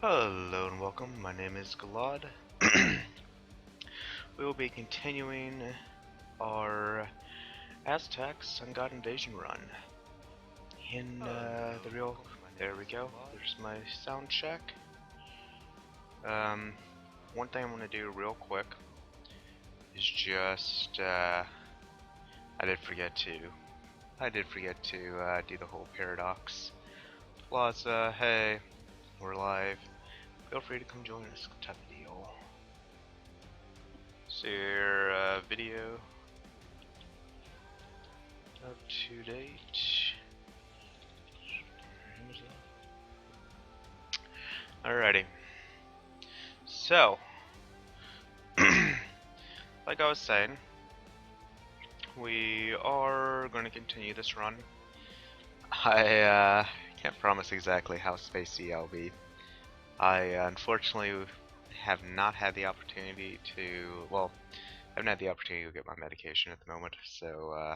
Hello and welcome, my name is Galad. We will be continuing our Aztec Sun God Invasion run. In there we go, there's my sound check. One thing I'm going to do real quick is just, I did forget to do the whole Paradox Plaza, hey, we're live, feel free to come join us type of deal. So your video up to date. Alrighty. So, like I was saying, we are going to continue this run. I can't promise exactly how spacey I'll be. I unfortunately have not had the opportunity to, well, I haven't had the opportunity to get my medication at the moment, so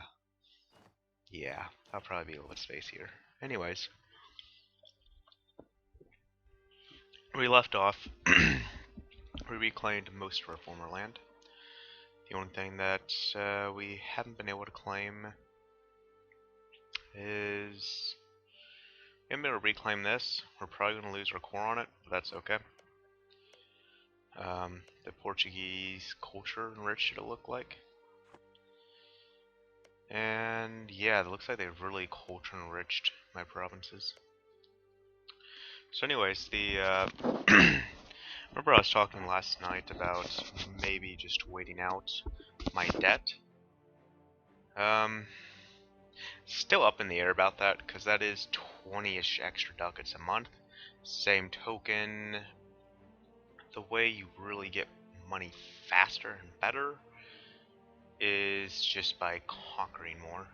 yeah, I'll probably be a little spacier. Anyways, we left off, we reclaimed most of our former land. The only thing that we haven't been able to claim is we haven't been able to reclaim this. We're probably going to lose our core on it, but that's okay. The Portuguese culture enriched it look like. And yeah, it looks like they've really culture enriched my provinces. So anyways, remember I was talking last night about maybe just waiting out my debt. Still up in the air about that, because that is 20-ish extra ducats a month. Same token, the way you really get money faster and better is just by conquering more.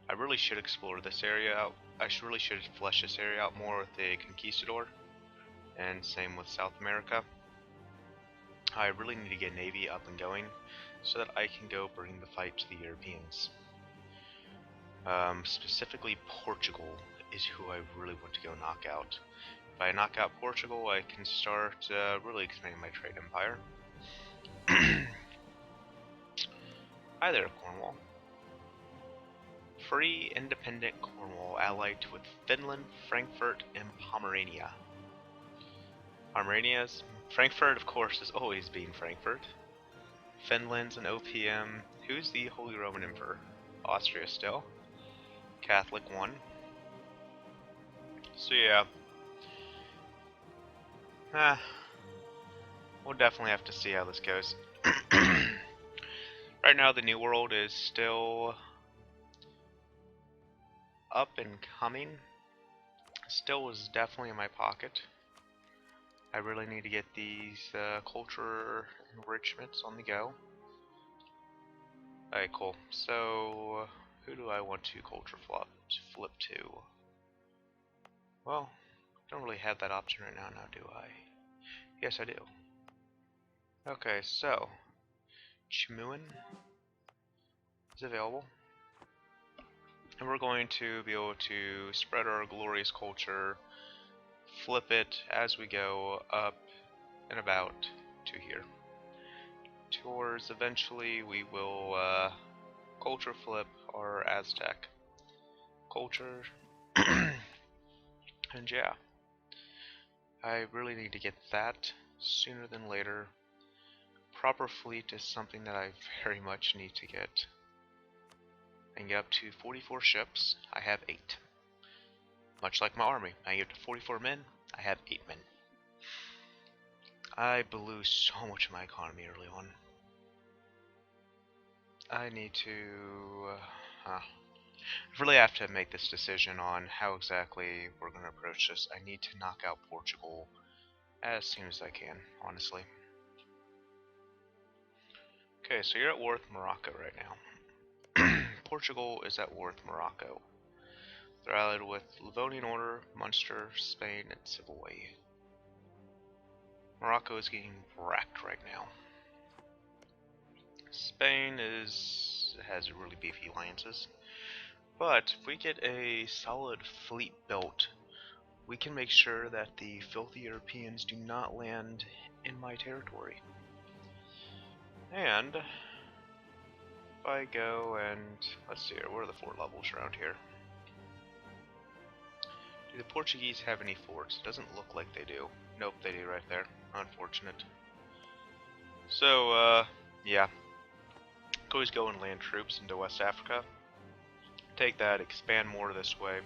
I really should explore this area out. Really should flesh this area out more with the Conquistador, and same with South America. I really need to get Navy up and going so that I can go bring the fight to the Europeans. Specifically Portugal is who I really want to go knock out. If I knock out Portugal, I can start really expanding my trade empire. Hi there, Cornwall. Free, independent Cornwall allied with Finland, Frankfurt, and Pomerania. Frankfurt, of course, has always been Frankfurt. Finland's an OPM. Who's the Holy Roman Emperor? Austria still. Catholic 1. So yeah. We'll definitely have to see how this goes. Right now the New World is still up and coming. Still is definitely in my pocket. I really need to get these culture enrichments on the go. Alright, cool. So, who do I want to culture flip to? Well, I don't really have that option right now, do I? Yes, I do. Okay, so, Chimuan is available. And we're going to be able to spread our glorious culture, flip it as we go up and about to here. Towards eventually we will culture flip our Aztec culture. And yeah, I really need to get that sooner than later. Proper fleet is something that I very much need to get. I can get up to 44 ships. I have 8. Much like my army, I can get up to 44 men. I have 8 men. I blew so much of my economy early on. I need to really have to make this decision on how exactly we're going to approach this. I need to knock out Portugal as soon as I can, honestly. Okay, so you're at war with Morocco right now. Portugal is at war with Morocco. They're allied with Livonian Order, Munster, Spain, and Savoy. Morocco is getting wrecked right now. Spain has really beefy alliances. But if we get a solid fleet built we can make sure that the filthy Europeans do not land in my territory. And if I go and let's see here, what are the fort levels around here? Do the Portuguese have any forts? It doesn't look like they do. Nope, they do right there. Unfortunate. So, yeah. Always go and land troops into West Africa. Take that, expand more this way.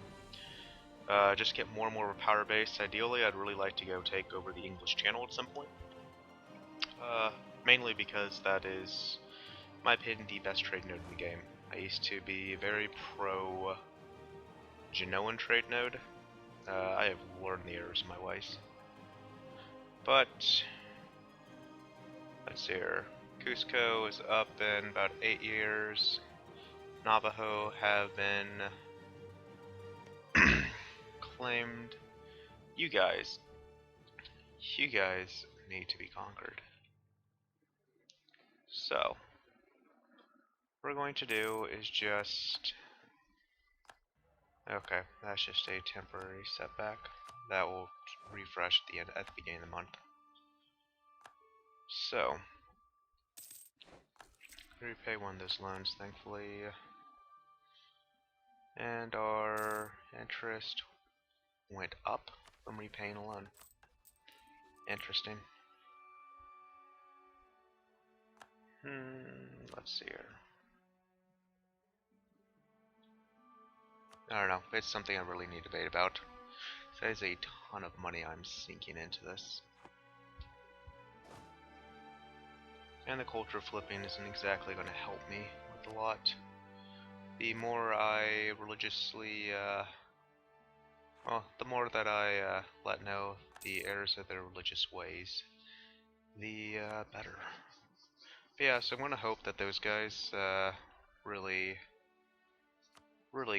Just get more and more of a power base. Ideally, I'd really like to go take over the English Channel at some point. Mainly because that is, in my opinion, the best trade node in the game. I used to be very pro Genoan trade node. I have learned the errors of my ways. But, let's see here. Cusco is up in about 8 years. Navajo have been claimed. You guys need to be conquered. So, what we're going to do is just... Okay, that's just a temporary setback. That will refresh at the beginning of the month. So, repay one of those loans, thankfully. And our interest went up from repaying a loan. Interesting. Let's see here. I don't know. It's something I really need to debate about. That is a ton of money I'm sinking into this. And the culture flipping isn't exactly going to help me with a lot. The more I religiously, well, the more that I let know the errors of their religious ways, the better. But yeah, so I'm going to hope that those guys really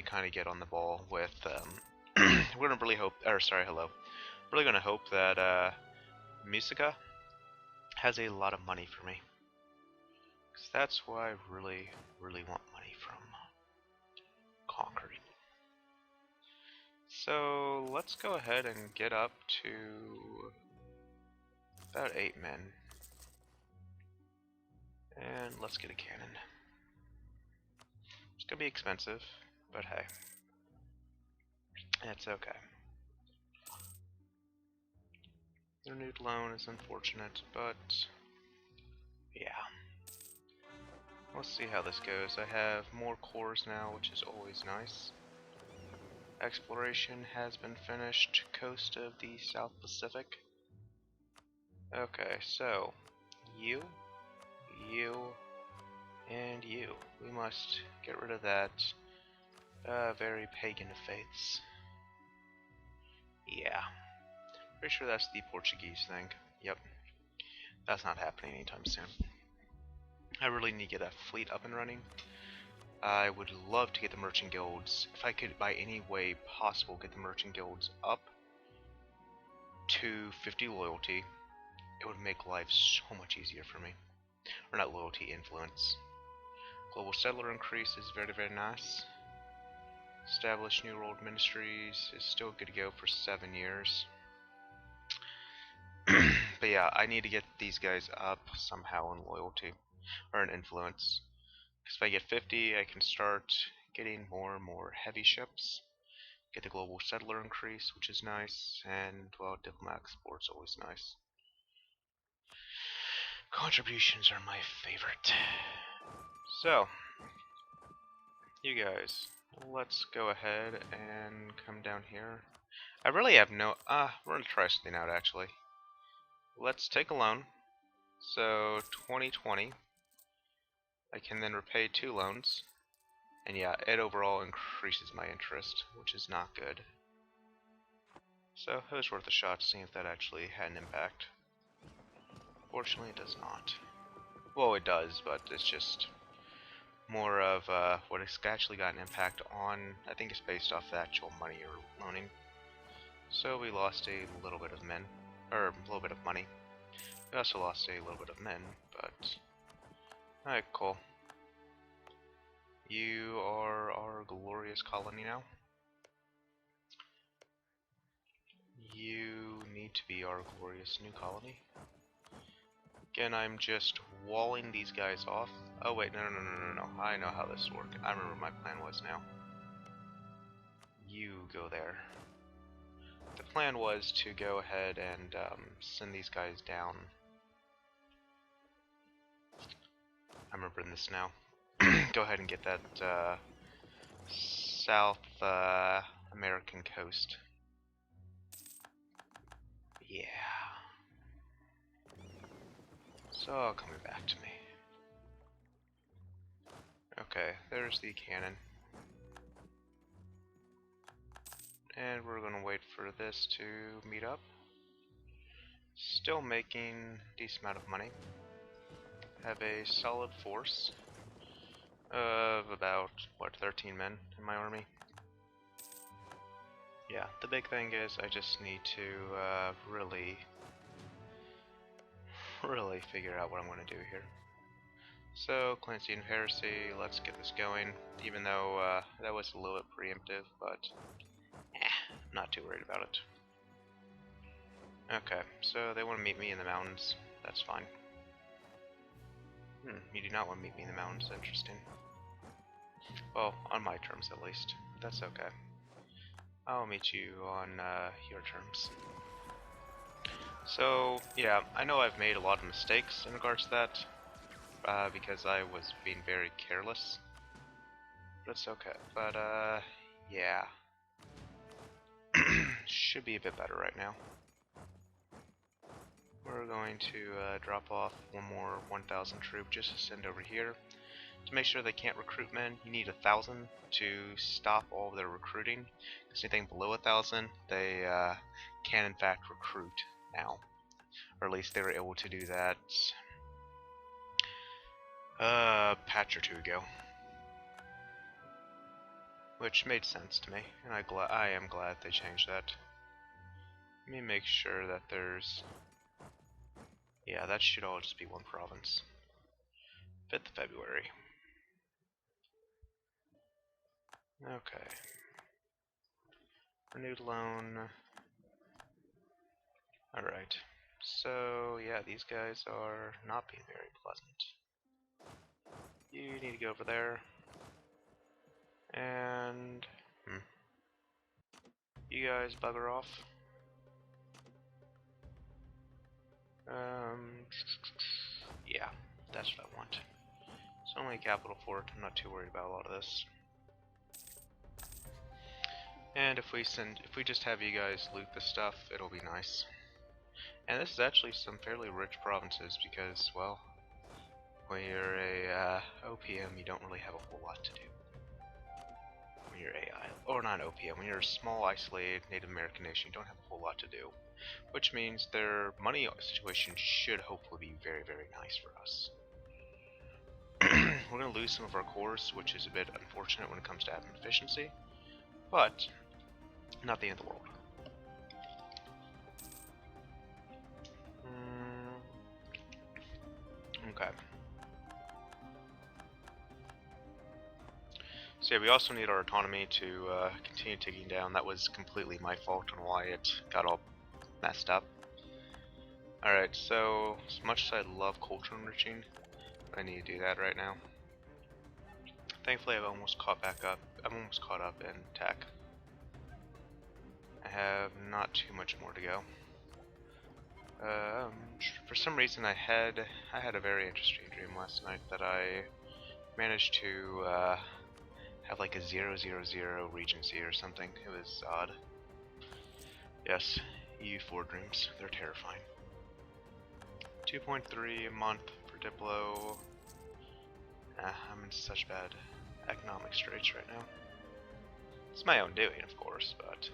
kind of get on the ball with, we're going to really hope, or sorry, hello. Really going to hope that Musica has a lot of money for me. Because that's what I really want money from. Conquering. So let's go ahead and get up to about 8 men. And let's get a cannon. It's gonna be expensive, but hey. It's okay. The renewed loan is unfortunate, but yeah. We'll see how this goes. I have more cores now, which is always nice. Exploration has been finished, coast of the South Pacific. Okay, so you, and you. We must get rid of that very pagan of faiths. Yeah. Pretty sure that's the Portuguese thing. Yep. That's not happening anytime soon. I really need to get that fleet up and running. I would love to get the merchant guilds. If I could, by any way possible, get the merchant guilds up to 50 loyalty, it would make life so much easier for me. Or not loyalty, influence. Global settler increase is very, very nice. Establish New World Ministries is still good to go for 7 years. But yeah, I need to get these guys up somehow in loyalty, or in influence. Because if I get 50, I can start getting more and more heavy ships. Get the global settler increase, which is nice, and, well, diplomatic support's always nice. Contributions are my favorite. So, you guys, let's go ahead and come down here. I really have no... we're gonna try something out, actually. Let's take a loan. So, 2020. I can then repay 2 loans. And yeah, it overall increases my interest, which is not good. So, it was worth a shot to see if that actually had an impact. Fortunately, it does not. Well, it does, but it's just more of what it's actually got an impact on. I think it's based off the actual money you're loaning. So we lost a little bit of men, or a little bit of money. We also lost a little bit of men, but alright, cool. You are our glorious colony now. You need to be our glorious new colony. Again, I'm just walling these guys off. Oh wait, no. I know how this works. I remember what my plan was now. You go there. The plan was to go ahead and send these guys down. I'm remembering this now. Go ahead and get that South American coast. Yeah. So, coming back to me. Okay, there's the cannon. And we're gonna wait for this to meet up. Still making a decent amount of money. Have a solid force of about, what, 13 men in my army. Yeah, the big thing is I just need to really figure out what I'm going to do here. So, Clancy and Heresy, let's get this going, even though that was a little bit preemptive, but I'm not too worried about it. Okay, so they want to meet me in the mountains. That's fine. You do not want to meet me in the mountains. Interesting. Well, on my terms at least. That's okay. I'll meet you on your terms. So, yeah, I know I've made a lot of mistakes in regards to that, because I was being very careless. But it's okay. But, yeah. Should be a bit better right now. We're going to drop off one more 1,000 troop just to send over here. To make sure they can't recruit men, you need 1,000 to stop all of their recruiting. Because anything below 1,000, they can in fact recruit now. Or at least they were able to do that patch or two ago. Which made sense to me, and I am glad they changed that. Let me make sure that there's... Yeah, that should all just be one province. 5th of February. Okay. Renewed loan. Alright. So, yeah, these guys are not being very pleasant. You need to go over there. And... You guys bugger off. Yeah, that's what I want. It's only a capital fort, I'm not too worried about a lot of this. And if we just have you guys loot the stuff, it'll be nice. And this is actually some fairly rich provinces because, well, when you're a OPM, you don't really have a whole lot to do. When you're AI, or not OPM, when you're a small, isolated Native American nation, you don't have a whole lot to do. Which means their money situation should hopefully be very, very nice for us. We're going to lose some of our cores, which is a bit unfortunate when it comes to admin efficiency, but not the end of the world. Okay. So yeah, we also need our autonomy to continue ticking down. That was completely my fault on why it got all messed up. Alright, so as much as I love culture enriching, I need to do that right now. Thankfully, I've almost caught back up. I'm almost caught up in tech. I have not too much more to go. For some reason, I had a very interesting dream last night that I managed to have like a 000 Regency or something. It was odd. Yes, EU4 dreams. They're terrifying. 2.3 a month for Diplo. I'm in such bad economic straits right now. It's my own doing, of course, but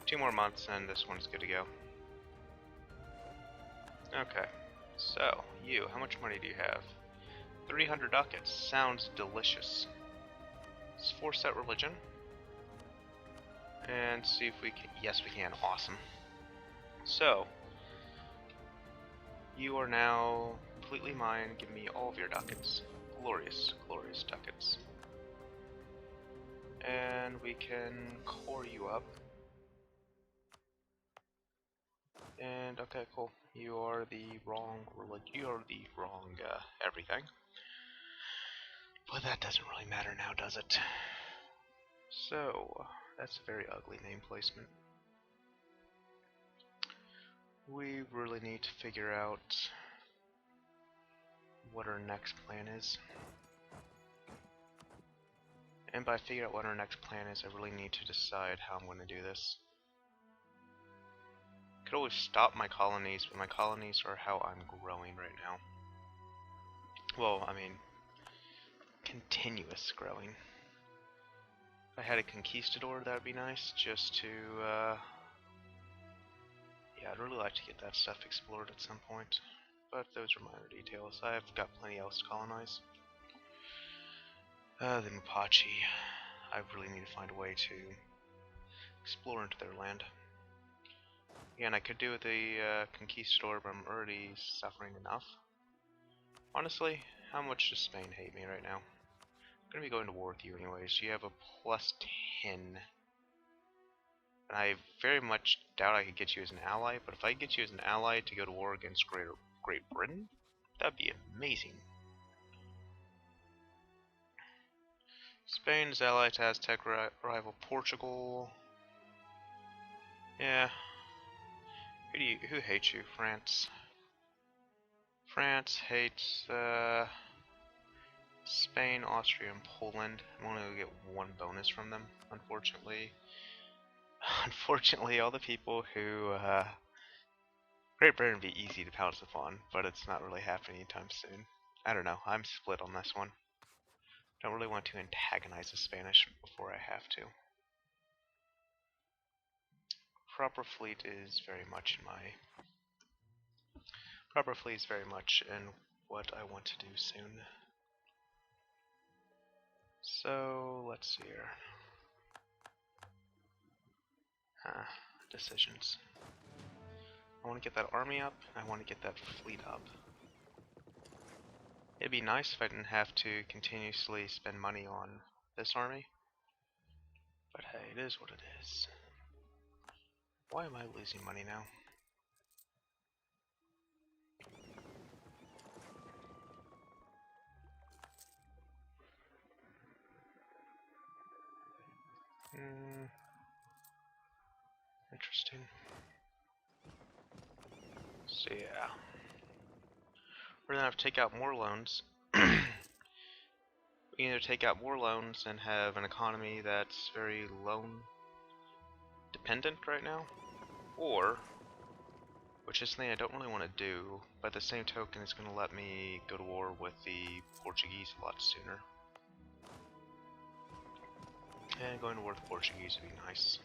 2 more months and this one's good to go. Okay, so you, how much money do you have? 300 ducats. Sounds delicious. Let's force that religion. And see if we can. Yes, we can. Awesome. So, you are now completely mine. Give me all of your ducats. Glorious, glorious ducats. And we can core you up. And okay, cool. You are the wrong you are the wrong everything. But that doesn't really matter now, does it? So, that's a very ugly name placement. We really need to figure out what our next plan is. And by figure out what our next plan is, I really need to decide how I'm going to do this. I could always stop my colonies, but my colonies are how I'm growing right now. Well, I mean, continuous growing. If I had a conquistador, that would be nice, just to, yeah, I'd really like to get that stuff explored at some point. But those are minor details. I've got plenty else to colonize. The Mapache. I really need to find a way to explore into their land. Again, I could do the conquistador, but I'm already suffering enough. Honestly, how much does Spain hate me right now? I'm gonna be going to war with you anyways. You have a +10. And I very much doubt I could get you as an ally, but if I get you as an ally to go to war against Great Britain, that'd be amazing. Spain's ally to Aztec rival Portugal. Yeah. Who hates you? France. France hates Spain, Austria, and Poland. I'm only gonna get one bonus from them, unfortunately. Unfortunately, all the people who Great Britain would be easy to pounce upon, but it's not really happening anytime soon. I don't know. I'm split on this one. Don't really want to antagonize the Spanish before I have to. Proper fleet is very much in what I want to do soon. So let's see here. Decisions. I want to get that army up, and I want to get that fleet up. It'd be nice if I didn't have to continuously spend money on this army. But hey, it is what it is. Why am I losing money now? Interesting. So yeah. We're gonna have to take out more loans. We either take out more loans and have an economy that's very loan dependent right now, or, which is something I don't really want to do, but at the same token it's going to let me go to war with the Portuguese a lot sooner. And going to war with the Portuguese would be nice.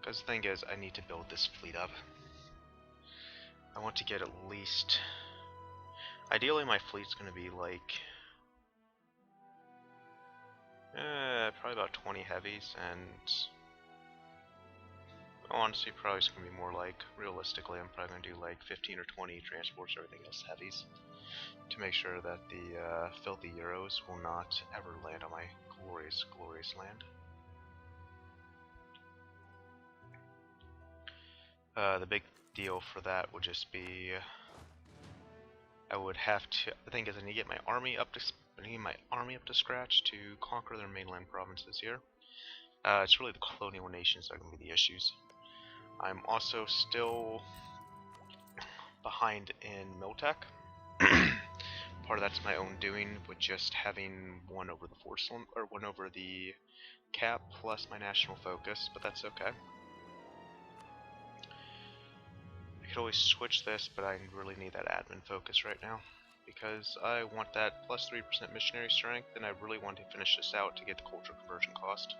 Because the thing is, I need to build this fleet up. I want to get at least... Ideally my fleet's going to be like... probably about 20 heavies, and... Honestly, probably it's going to be more like, realistically, I'm probably going to do like 15 or 20 transports, everything else heavies, to make sure that the filthy Euros will not ever land on my glorious, glorious land. The big deal for that would just be, I would have to, the thing is I need to get my army up to scratch to conquer their mainland provinces here. It's really the colonial nations that are going to be the issues. I'm also still behind in Miltech. Part of that's my own doing, with just having one over the force or one over the cap plus my national focus, but that's okay. I could always switch this, but I really need that admin focus right now, because I want that plus 3% missionary strength, and I really want to finish this out to get the culture conversion cost.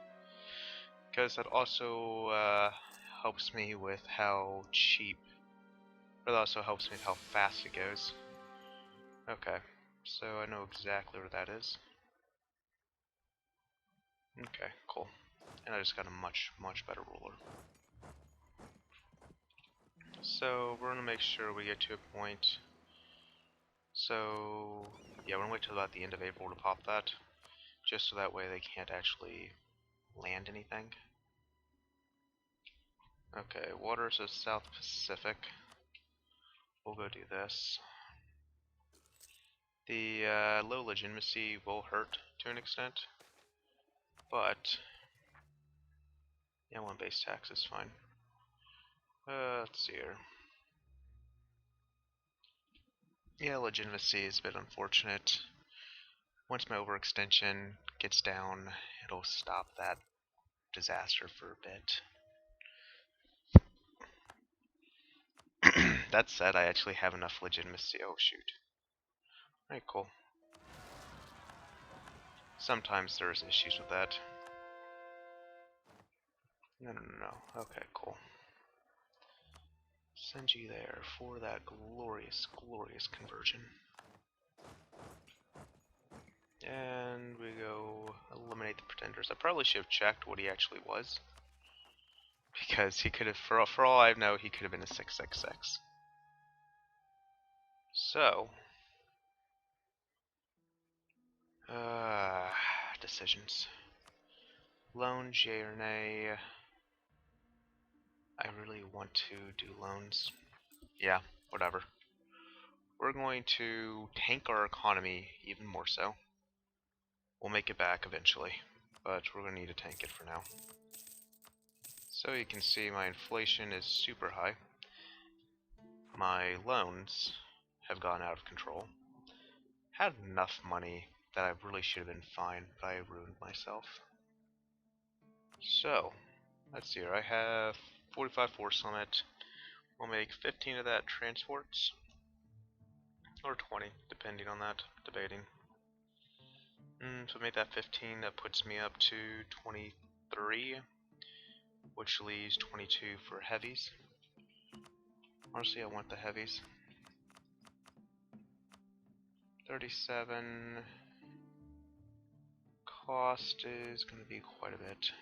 Because that also helps me with how cheap, but it also helps me with how fast it goes. Okay, so I know exactly where that is. Okay, cool. And I just got a much, much better ruler. So we're gonna make sure we get to a point. So yeah, we're gonna wait till about the end of April to pop that, just so that way they can't actually land anything. Okay, waters of South Pacific. We'll go do this. The low legitimacy will hurt to an extent, but yeah, one base tax is fine. Let's see here. Yeah, legitimacy is a bit unfortunate. Once my overextension gets down, it'll stop that disaster for a bit. That said, I actually have enough legitimacy. Oh shoot. Alright, cool. Sometimes there's issues with that. No. Okay, cool. Send you there for that glorious, glorious conversion. And we go eliminate the pretenders. I probably should have checked what he actually was. Because he could have, for all I know, he could have been a 666. So, decisions. Loan, yay or nay. I really want to do loans. Yeah, whatever. We're going to tank our economy even more so. We'll make it back eventually, but we're going to need to tank it for now. So you can see my inflation is super high. My loans have gone out of control. Had enough money that I really should have been fine, but I ruined myself. So, let's see here. I have 45 force limit. We'll make 15 of that transports. Or 20, depending on that. Debating. So make that 15. That puts me up to 23. Which leaves 22 for heavies. Honestly, I want the heavies. 37. Cost is going to be quite a bit.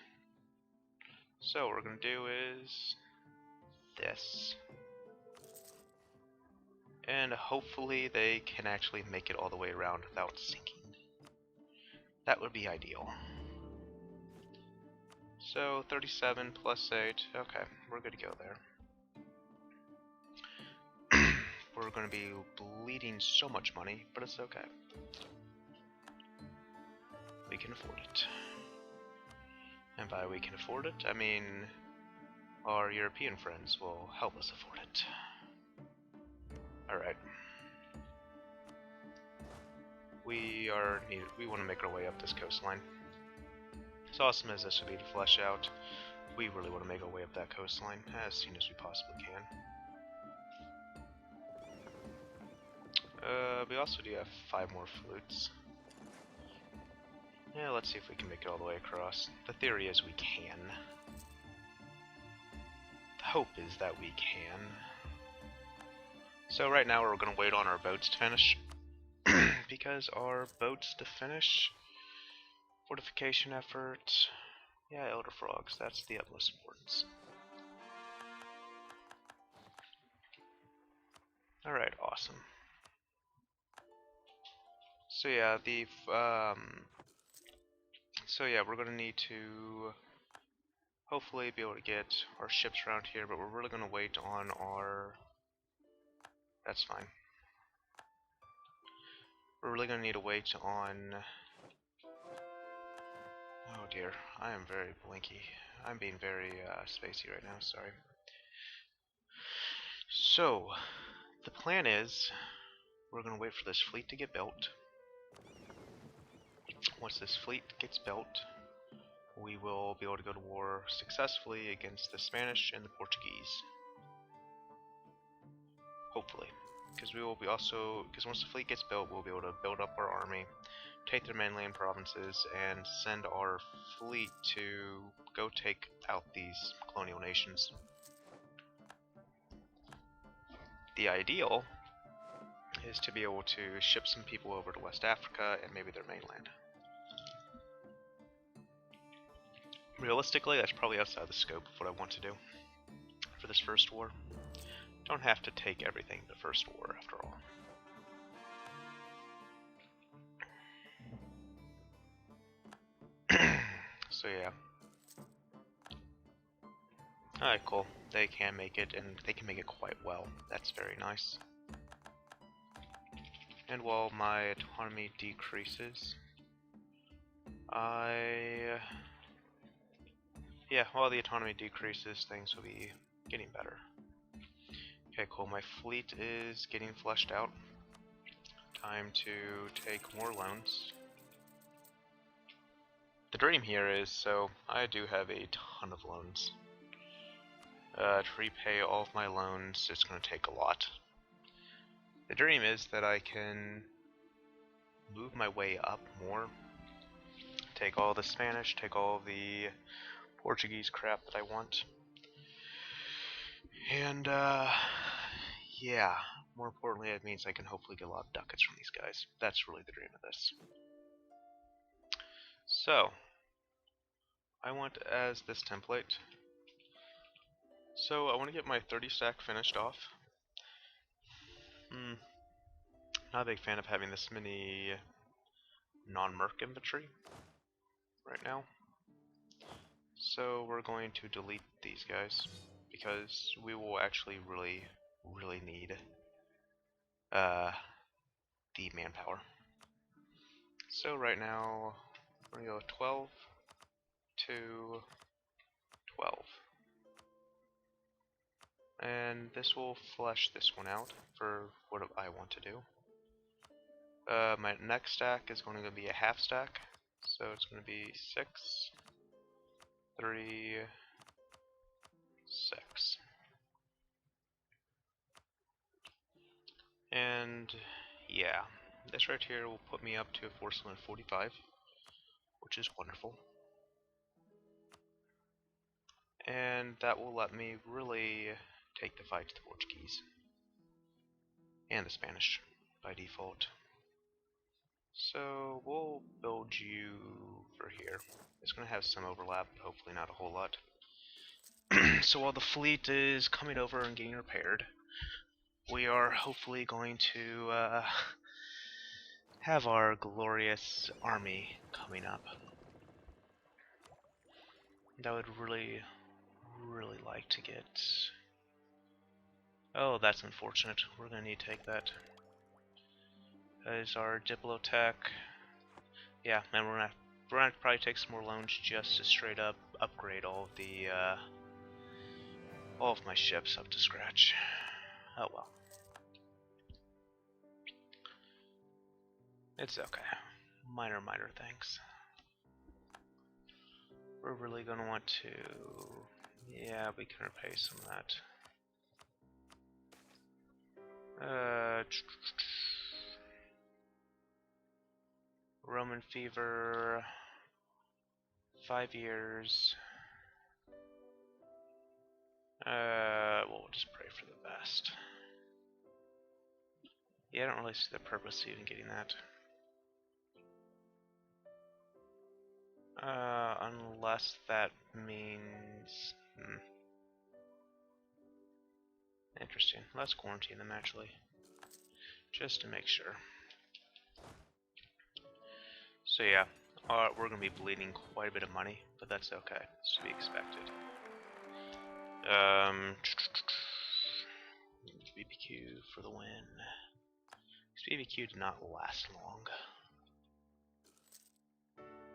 So what we're going to do is this. And hopefully they can actually make it all the way around without sinking. That would be ideal. So 37 plus 8. Okay, we're good to go there. We're going to be bleeding so much money, but it's okay. We can afford it. And by we can afford it, I mean our European friends will help us afford it. Alright. We want to make our way up this coastline. As awesome as this would be to flesh out, we really want to make our way up that coastline as soon as we possibly can. We also do have 5 more flutes. Yeah, let's see if we can make it all the way across. The theory is we can. The hope is that we can. So right now we're going to wait on our boats to finish. Because our boats to finish, fortification effort, yeah, Elder Frogs, that's the utmost importance. Alright, awesome. So yeah, we're gonna need to hopefully be able to get our ships around here, but we're really gonna wait on our... That's fine. We're really gonna need to wait on... Oh dear, I am very blinky. I'm being very spacey right now, sorry. So, the plan is, we're gonna wait for this fleet to get built. Once this fleet gets built, we will be able to go to war successfully against the Spanish and the Portuguese. Hopefully. Because once the fleet gets built, we'll be able to build up our army, take their mainland provinces, and send our fleet to go take out these colonial nations. The ideal is to be able to ship some people over to West Africa and maybe their mainland. Realistically, that's probably outside the scope of what I want to do for this first war. Don't have to take everything the first war, after all. So yeah. Alright, cool. they can make it, and they can make it quite well. That's very nice. And while my autonomy decreases, while the autonomy decreases, things will be getting better. Okay, cool. My fleet is getting fleshed out. Time to take more loans. The dream here is, so I do have a ton of loans. To repay all of my loans, it's going to take a lot. The dream is that I can move my way up more, take all the Spanish, take all the Portuguese crap that I want, and yeah, more importantly, it means I can hopefully get a lot of ducats from these guys. That's really the dream of this. So, I want as this template. So I want to get my 30 stack finished off. Not a big fan of having this many non-merc infantry right now. So we're going to delete these guys because we will actually really need the manpower. So right now we're going to go 12 to 12. And this will flesh this one out for what I want to do. My next stack is going to be a half stack, so it's going to be 6, 3, 6. And yeah, this right here will put me up to a force limit 45, which is wonderful. And that will let me really take the fight to the Portuguese and the Spanish by default. So we'll build you for here. It's going to have some overlap, but hopefully not a whole lot. So while the fleet is coming over and getting repaired, we are hopefully going to have our glorious army coming up. That would really like to get... Oh, that's unfortunate. We're going to need to take that. That is our Diplotech. Yeah, and we're gonna probably take some more loans just to straight up upgrade all of my ships up to scratch. Oh well. It's okay. Minor things. We're really gonna want to... Yeah, we can repay some of that. Roman fever, 5 years. We'll just pray for the best. Yeah, I don't really see the purpose of even getting that. Unless that means... Interesting. Let's quarantine them, actually. Just to make sure. So yeah, we're going to be bleeding quite a bit of money, but that's okay. It's to be expected. BBQ for the win. This BBQ did not last long.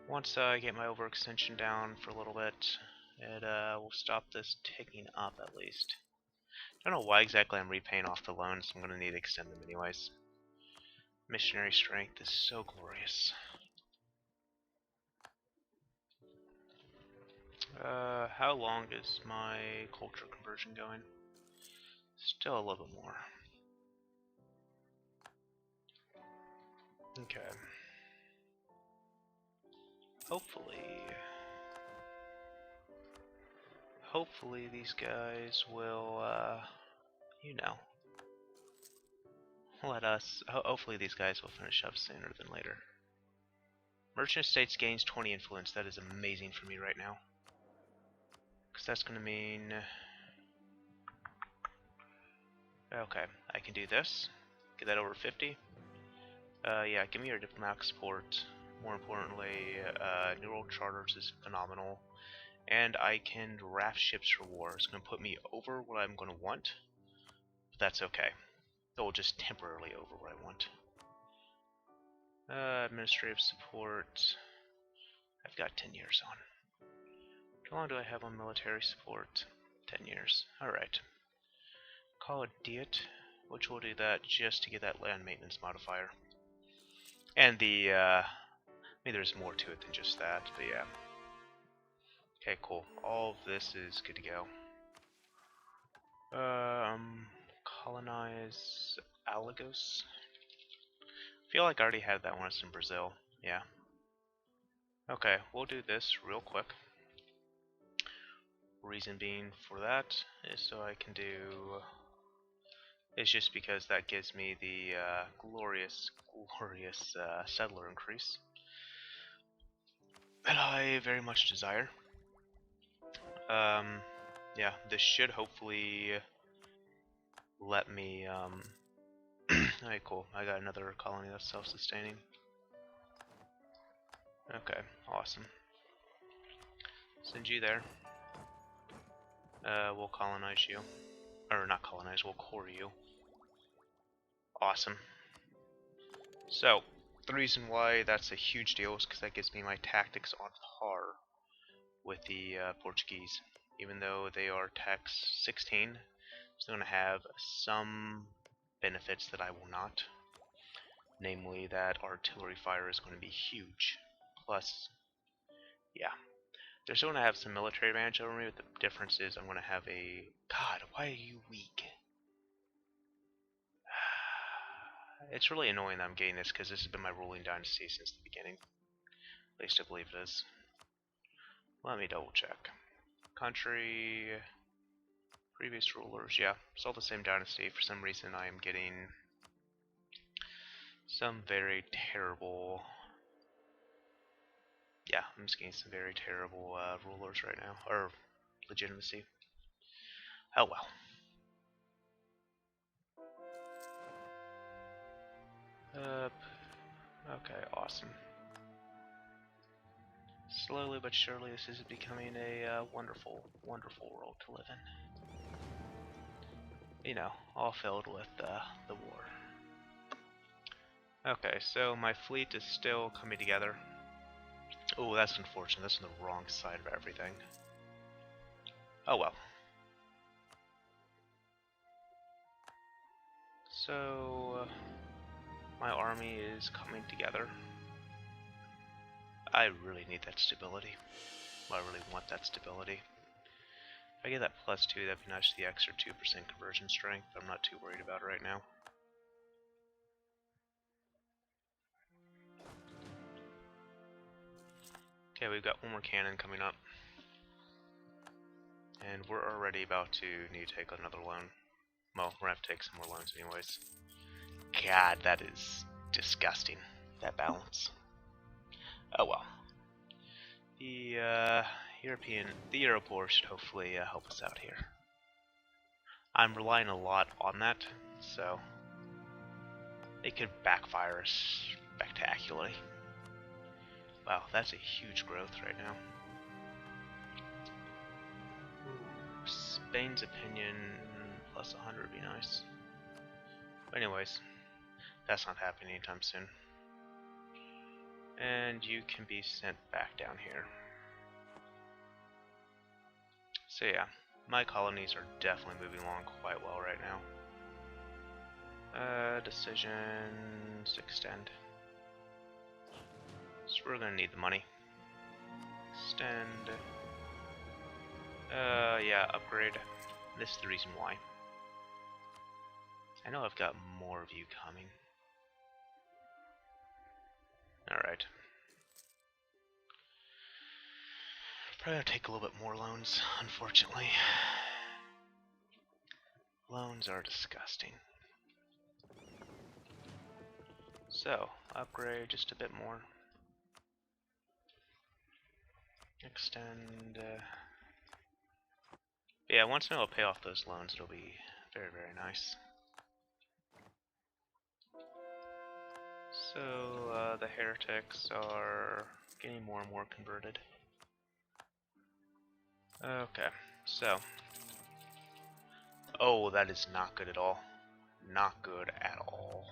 Once I get my overextension down for a little bit, it will stop this ticking up at least. I don't know why exactly I'm repaying off the loans. I'm going to need to extend them anyways. Missionary strength is so glorious. How long is my culture conversion going? Still a little bit more. Okay. Hopefully these guys will, you know, let us, hopefully these guys will finish up sooner than later. Merchant Estates gains 20 influence. That is amazing for me right now. Because that's going to mean... Okay, I can do this. Get that over 50. Yeah, give me your diplomatic support. More importantly, New World Charters is phenomenal. And I can draft ships for war. It's going to put me over what I'm going to want, but that's okay. It'll just temporarily over what I want. Administrative support. I've got 10 years on. How long do I have on military support? 10 years. Alright. Call it Diet, which will do that just to get that land maintenance modifier. And the, I mean, there's more to it than just that, but yeah. Okay, cool. All of this is good to go. Colonize Alagos. I feel like I already had that one. It's in Brazil. Yeah. Okay, we'll do this real quick. Reason being for that is so I can do. It's just because that gives me the glorious settler increase that I very much desire. Yeah, this should hopefully let me. Alright, cool. I got another colony that's self-sustaining. Okay, awesome. Send you there. We'll colonize you. Or not colonize, we'll core you. Awesome. So, the reason why that's a huge deal is because that gives me my tactics on par with the Portuguese. Even though they are tax 16, it's going to have some benefits that I will not. Namely, that artillery fire is going to be huge. Plus, yeah. They're still going to have some military advantage over me, but the difference is I'm going to have a... God, why are you weak? It's really annoying that I'm getting this, because this has been my ruling dynasty since the beginning. At least I believe it is. Let me double check. Country... Previous rulers, yeah. It's all the same dynasty. For some reason I am getting some very terrible... Yeah, I'm just getting some very terrible rulers right now. Or legitimacy. Oh well. Okay, awesome. Slowly but surely this is becoming a wonderful, wonderful world to live in. You know, all filled with the war. Okay, so my fleet is still coming together. Oh, that's unfortunate. That's on the wrong side of everything. Oh well. So, my army is coming together. I really need that stability. I really want that stability. If I get that +2, that'd be nice. The extra 2% conversion strength. I'm not too worried about it right now. Okay, we've got one more cannon coming up. And we're already about to need to take another loan. Well, we're gonna have to take some more loans anyways. God, that is disgusting. That balance. Oh well. The Europor should hopefully help us out here. I'm relying a lot on that, so it could backfire spectacularly. Wow, that's a huge growth right now. Spain's opinion plus 100 would be nice. But anyways, that's not happening anytime soon. And you can be sent back down here. So yeah, my colonies are definitely moving along quite well right now. Decisions extend. So we're gonna need the money. Extend. Yeah, upgrade. This is the reason why. I know I've got more of you coming. Alright. Probably gonna take a little bit more loans, unfortunately. Loans are disgusting. So, upgrade just a bit more. Extend. Yeah, once I'm able to pay off those loans, it'll be very, very nice. So, the heretics are getting more and more converted. Okay, so. Oh, that is not good at all. Not good at all.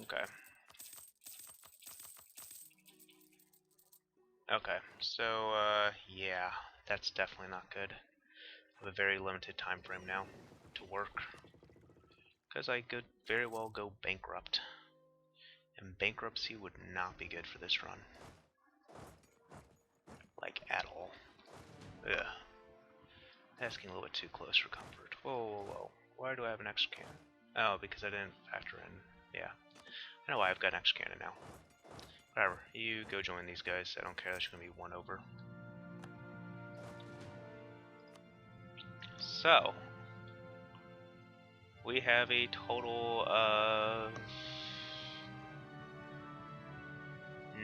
Okay. Okay, so, yeah, that's definitely not good. I have a very limited time frame now to work. Because I could very well go bankrupt. And bankruptcy would not be good for this run. Like, at all. Ugh. That's getting a little bit too close for comfort. Whoa, whoa, whoa. Why do I have an extra cannon? Oh, because I didn't factor in... Yeah. I know why I've got an extra cannon now. Whatever. You go join these guys. I don't care. That's going to be one over. So... we have a total of...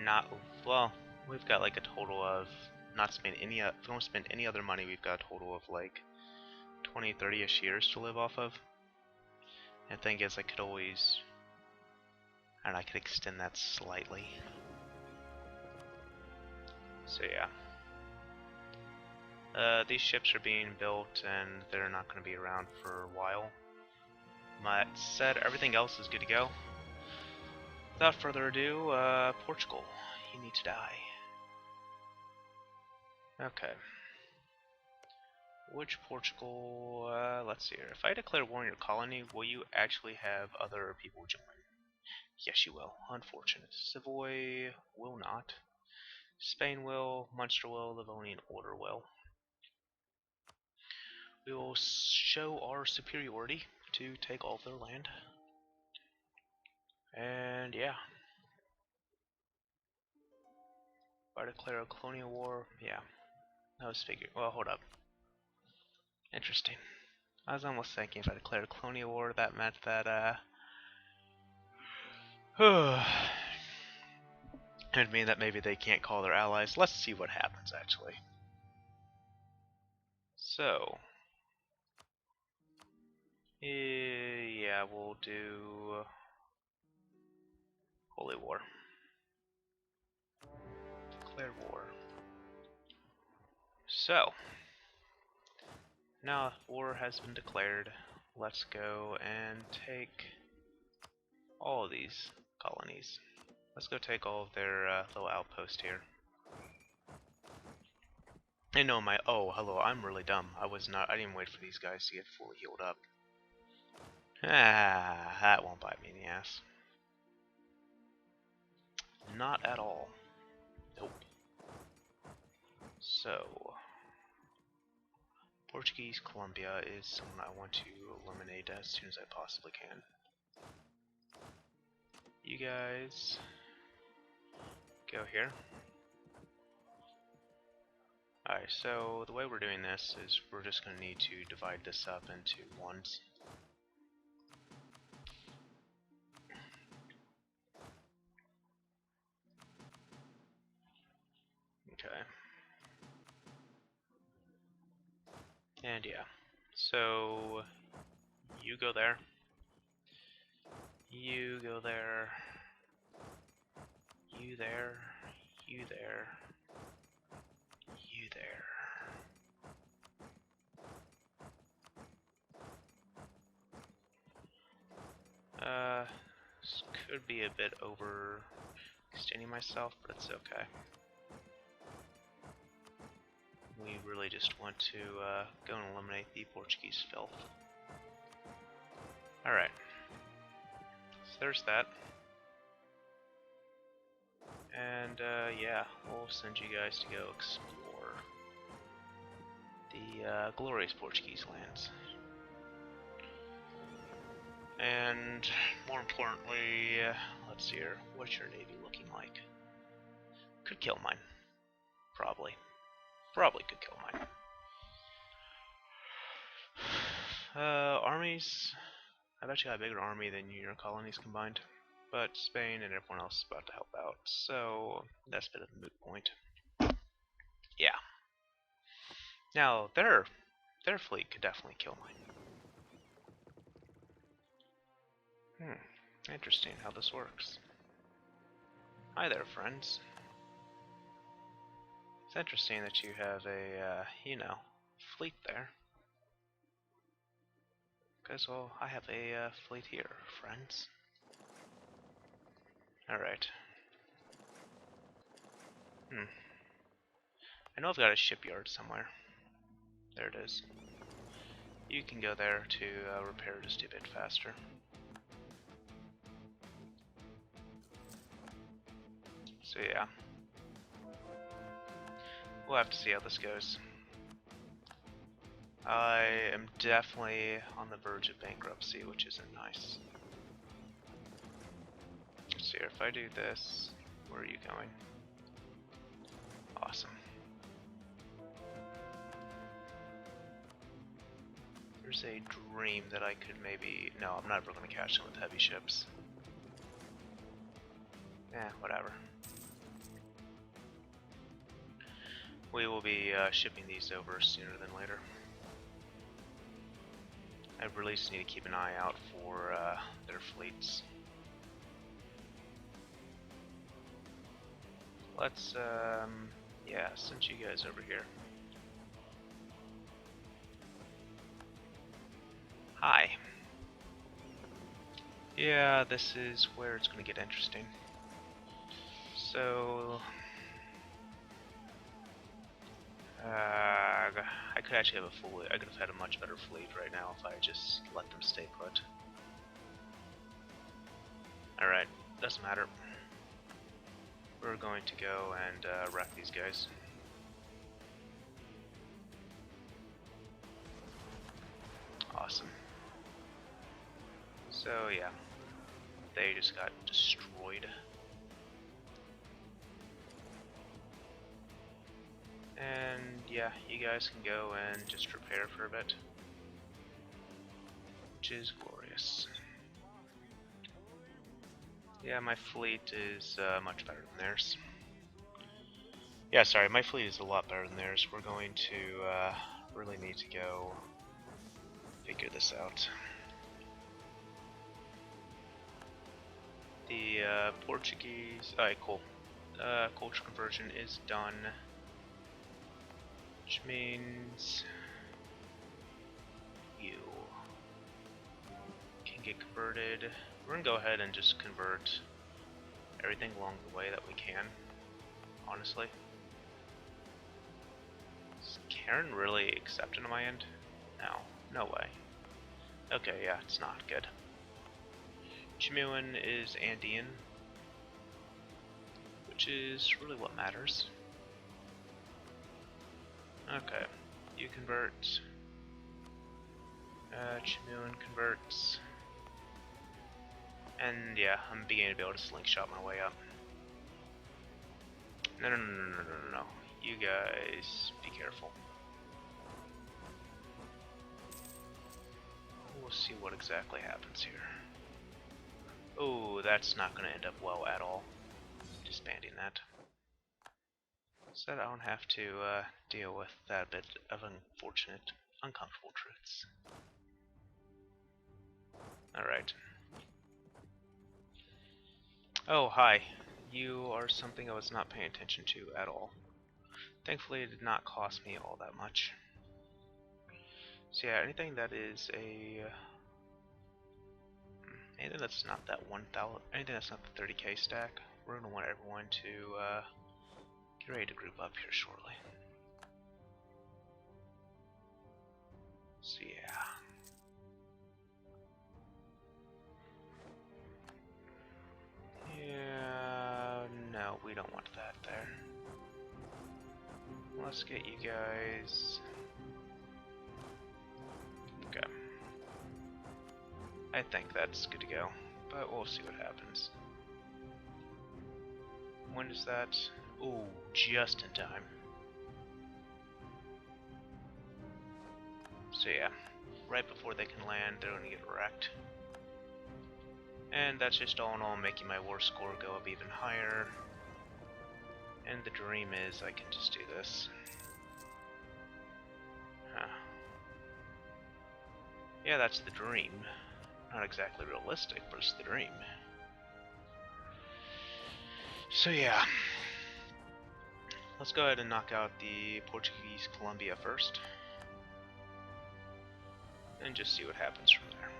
not... well, we've got like a total of... not spend any... if we don't spend any other money, we've got a total of like 20, 30-ish years to live off of. And the thing is, I could always... I don't know, I could extend that slightly. So yeah. These ships are being built and they're not going to be around for a while. That said, everything else is good to go. Without further ado, Portugal, you need to die. Okay. Which Portugal, let's see here. If I declare war on your colony, will you actually have other people join? Yes, you will. Unfortunate. Savoy will not. Spain will. Munster will. Livonian Order will. We will show our superiority to take all of their land. And yeah. If I declare a colonial war, yeah. I was figuring. Well, hold up. Interesting. I was almost thinking if I declared a colonial war, that meant that, it'd mean that maybe they can't call their allies. Let's see what happens, actually. So, yeah, we'll do Holy War. Declare war. So, now war has been declared. Let's go and take all of these colonies. Let's go take all of their little outposts here. And no, oh, hello, I'm really dumb. I didn't wait for these guys to get fully healed up. Ah, that won't bite me in the ass. Not at all. Nope. So, Portuguese Colombia is someone I want to eliminate as soon as I possibly can. You guys go here. Alright, so the way we're doing this is we're just going to need to divide this up into ones. Okay. And yeah. So you go there. You go there. You there. You there. You there. This could be a bit overextending myself, but it's okay. We really just want to go and eliminate the Portuguese filth. Alright. So there's that. And yeah, we'll send you guys to go explore the glorious Portuguese lands. And more importantly, let's see here, what's your navy looking like? Could kill mine. Probably. Probably could kill mine. Armies. I've actually got a bigger army than your colonies combined. But Spain and everyone else is about to help out, so that's a bit of a moot point. Yeah. Now, their fleet could definitely kill mine. Interesting how this works. Hi there, friends. It's interesting that you have a, you know, fleet there. Because, well, I have a fleet here, friends. Alright. I know I've got a shipyard somewhere. There it is. You can go there to repair just a bit faster. So yeah. We'll have to see how this goes. I am definitely on the verge of bankruptcy, which isn't nice. Let's see, if I do this, where are you going? Awesome. There's a dream that I could maybe... No, I'm never going to catch them with heavy ships. Whatever. We will be shipping these over sooner than later. I really just need to keep an eye out for their fleets. Let's, yeah, send you guys over here. Hi. Yeah, this is where it's going to get interesting. So, I could actually have a full. I could have had a much better fleet right now if I just let them stay put. Alright, doesn't matter. We're going to go and wreck these guys. Awesome. So yeah, they just got destroyed. And yeah, you guys can go and just repair for a bit, which is glorious. Yeah, my fleet is much better than theirs. Yeah, sorry, my fleet is a lot better than theirs. We're going to really need to go figure this out. The Portuguese... Alright, cool. Culture conversion is done. Which means... you can get converted. We're gonna go ahead and just convert everything along the way that we can, honestly. Is Karen really accepted on my end? No, no way. Okay, yeah, it's not good. Chimuan is Andean, which is really what matters. Okay, you convert. Chimuan converts. And yeah, I'm beginning to be able to slingshot my way up. No. You guys, be careful. We'll see what exactly happens here. Oh, that's not going to end up well at all. Disbanding that. So that I don't have to deal with that bit of unfortunate, uncomfortable truths. Alright. Oh, hi. You are something I was not paying attention to at all. Thankfully, it did not cost me all that much. So yeah, anything that is a... anything that's not that 1,000... anything that's not the 30k stack, we're going to want everyone to get ready to group up here shortly. So yeah. Yeah, no, we don't want that there. Let's get you guys... Okay. I think that's good to go, but we'll see what happens. When is that? Ooh, just in time. So yeah, right before they can land, they're gonna get wrecked. And that's just all in all making my war score go up even higher. And the dream is I can just do this. Huh. Yeah, that's the dream. Not exactly realistic, but it's the dream. So yeah, let's go ahead and knock out the Portuguese Colombia first, and just see what happens from there.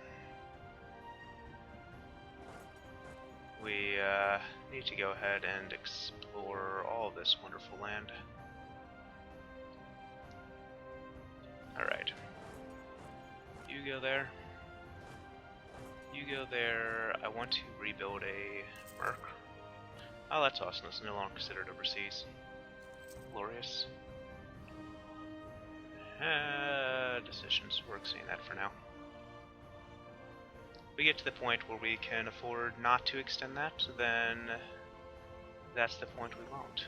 We need to go ahead and explore all of this wonderful land. Alright. You go there. You go there. I want to rebuild a Merc. Oh, that's awesome. It's no longer considered overseas. Glorious. Decisions. We're seeing that for now. If we get to the point where we can afford not to extend that, then that's the point we won't.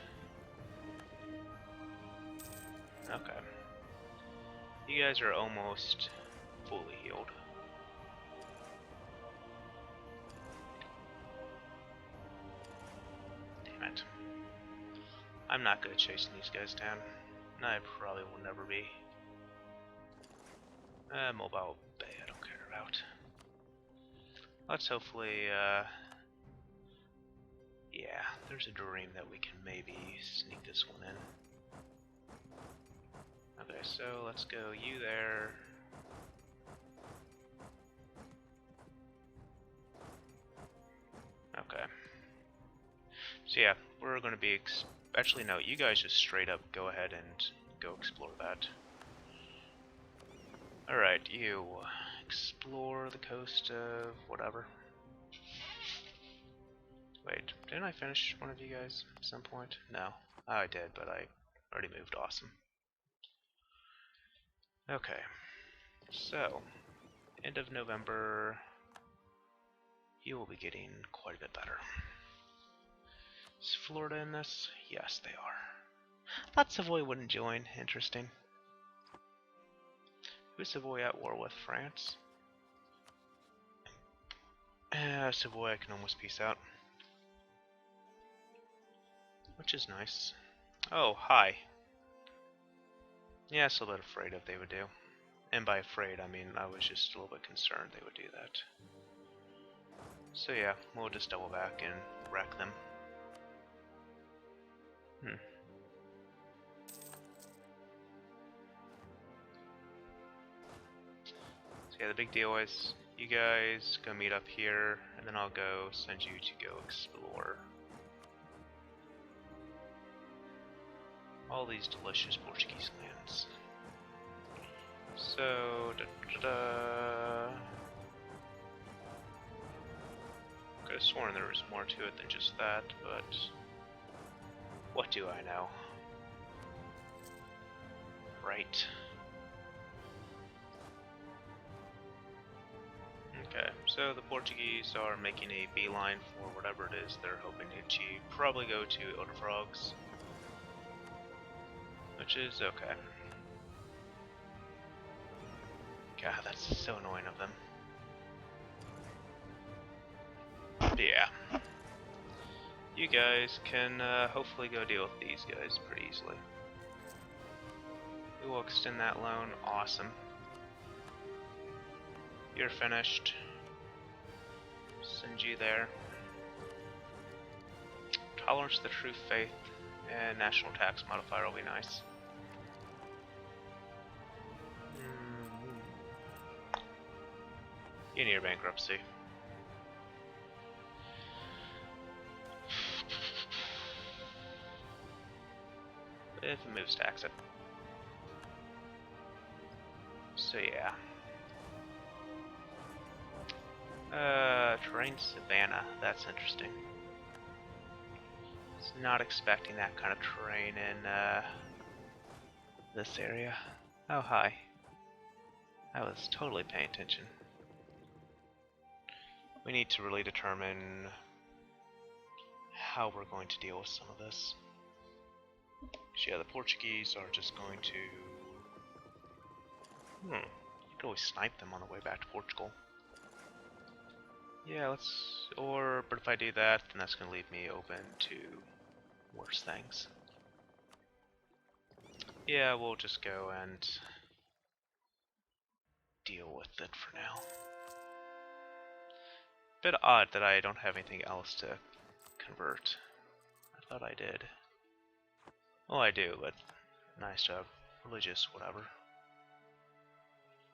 Okay. You guys are almost fully healed. Damn it. I'm not good at chasing these guys down. And I probably will never be. Mobile Bay, I don't care about. Let's hopefully, yeah, there's a dream that we can maybe sneak this one in. Okay, so let's go you there. Okay. So yeah, we're going to be, actually no, you guys just straight up go ahead and go explore that. Alright, you explore the coast of whatever. Wait, didn't I finish one of you guys at some point? No. Oh, I did, but I already moved. Awesome. Okay. So, end of November, you will be getting quite a bit better. Is Florida in this? Yes, they are. Thought Savoy wouldn't join. Interesting. Who's Savoy at war with? France? Savoy I can almost peace out. Which is nice. Oh, hi. Yeah, it's a little bit afraid of they would do. And by afraid, I mean I was just a little bit concerned they would do that. So yeah, we'll just double back and wreck them. So yeah, the big deal is you guys go meet up here, and then I'll go send you to go explore all these delicious Portuguese lands. So, could have sworn there was more to it than just that, but what do I know? Right. Okay, so the Portuguese are making a beeline for whatever it is they're hoping to achieve. Probably go to Elder Frogs, which is okay. God, that's so annoying of them. But yeah. You guys can hopefully go deal with these guys pretty easily. We will extend that loan. Awesome. You're finished. Send you there. Tolerance of the True Faith and National Tax Modifier will be nice. You need your bankruptcy. If it moves, tax it. So yeah. Terrain Savannah. That's interesting. Was not expecting that kind of terrain in this area. Oh, hi. I was totally paying attention. We need to really determine how we're going to deal with some of this. Yeah, the Portuguese are just going to... You could always snipe them on the way back to Portugal. Yeah, let's... But if I do that, then that's going to leave me open to worse things. Yeah, we'll just go and deal with it for now. Bit odd that I don't have anything else to convert. thought I did. Well, I do, but nice job. Religious, whatever.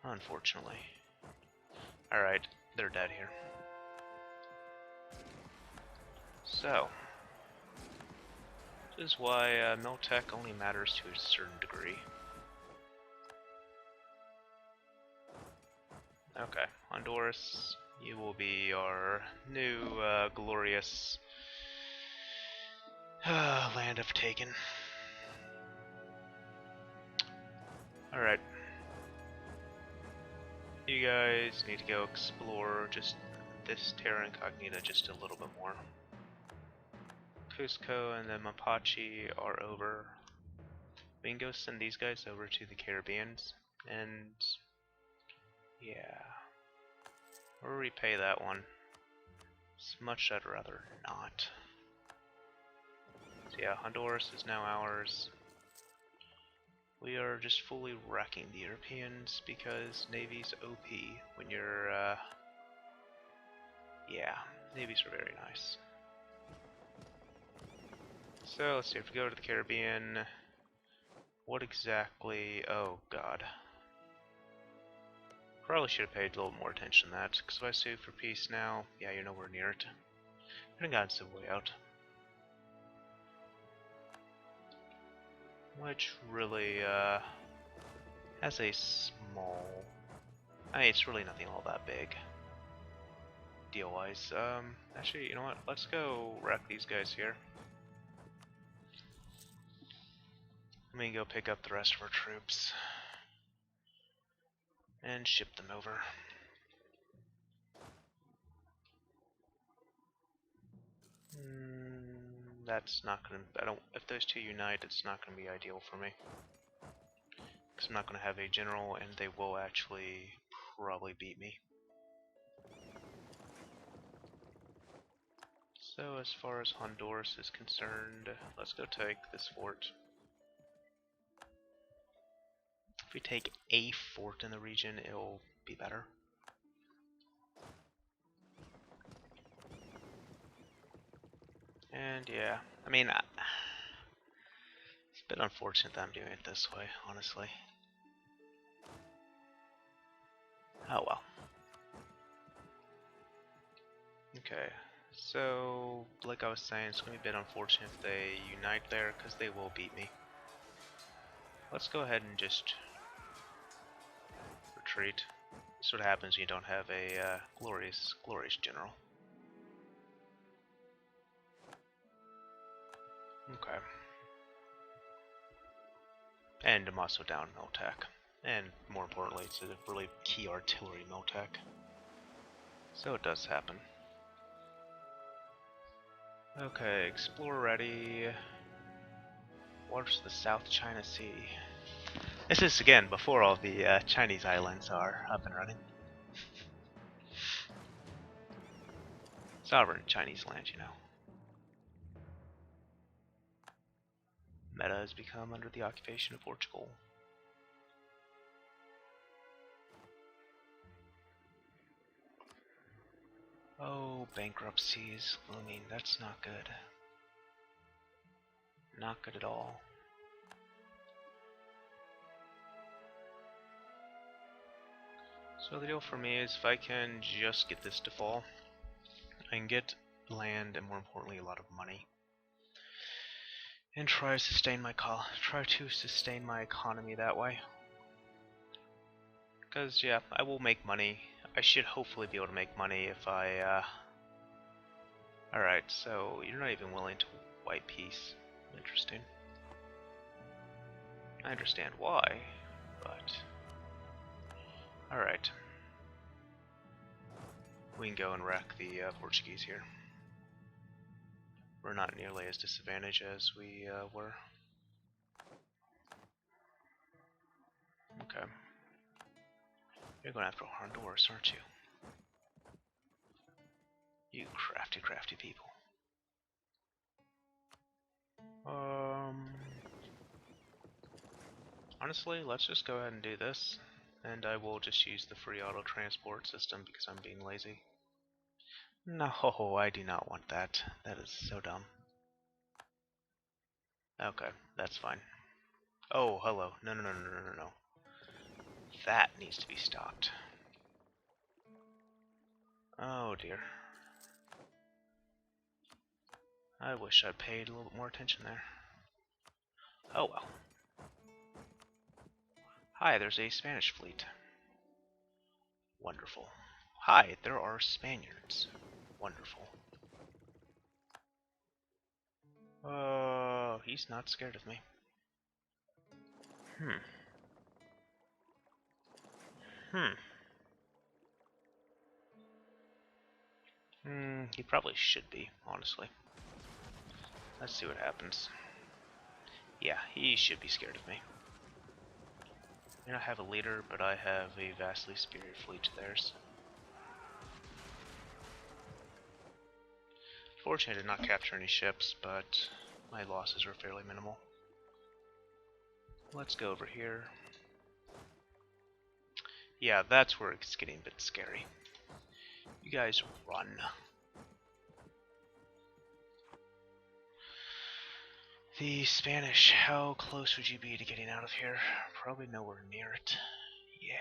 Unfortunately. Alright, they're dead here. So, this is why Miltech only matters to a certain degree. Okay, Honduras, you will be our new glorious land of Taken. Alright. You guys need to go explore just this Terra Incognita just a little bit more. Cusco and the Mapache are over. We can go send these guys over to the Caribbeans, and yeah, or repay that one. It's much I'd rather not. So yeah, Honduras is now ours. We are just fully wrecking the Europeans because Navy's OP when you're, yeah, navies are very nice. So let's see, if we go to the Caribbean, what exactly, oh god. Probably should have paid a little more attention to that, because if I sue for peace now, yeah, you're nowhere near it. I haven't gotten some way out. Which really, has a small, I mean, it's really nothing all that big, deal-wise. Actually, you know what, let's go wreck these guys here. Let me go pick up the rest of our troops. And ship them over. That's not gonna, if those two unite, it's not gonna be ideal for me. Because I'm not gonna have a general, and they will actually probably beat me. So as far as Honduras is concerned, let's go take this fort. If we take a fort in the region, it'll be better. And yeah, I mean, it's a bit unfortunate that I'm doing it this way, honestly. Oh well. Okay, so like I was saying, it's going to be a bit unfortunate if they unite there, because they will beat me. Let's go ahead and just retreat. This is what happens when you don't have a glorious general. Okay. And I'm also down Miltech. And more importantly, it's a really key artillery Miltech. So it does happen. Okay, explore ready. Waters of the South China Sea. This is, again, before all the Chinese islands are up and running. Sovereign Chinese land, you know. Meta has become under the occupation of Portugal. Oh, bankruptcies looming. That's not good. Not good at all. So the deal for me is if I can just get this to fall, I can get land and more importantly a lot of money. And try to sustain my economy that way. Because yeah, I will make money. I should hopefully be able to make money if I Alright, so you're not even willing to wipe peace. Interesting. I understand why, but alright. We can go and wreck the Portuguese here. We're not nearly as disadvantaged as we were. Okay. You're going after Honduras, aren't you? You crafty people. Honestly, let's just go ahead and do this, and I will just use the free auto transport system because I'm being lazy. No, I do not want that. That is so dumb. Okay, that's fine. Oh, hello. No, no, no, no, no, no, no. That needs to be stopped. Oh dear. I wish I'd paid a little bit more attention there. Oh well. Hi, there's a Spanish fleet. Wonderful. Hi, there are Spaniards. Wonderful. Oh, he's not scared of me. Hmm. He probably should be, honestly. Let's see what happens. Yeah, he should be scared of me. I mean, I have a leader, but I have a vastly superior fleet to theirs. Fortunately, I did not capture any ships, but my losses were fairly minimal. Let's go over here. Yeah, that's where it's getting a bit scary. You guys run. The Spanish, how close would you be to getting out of here? Probably nowhere near it. Yeah.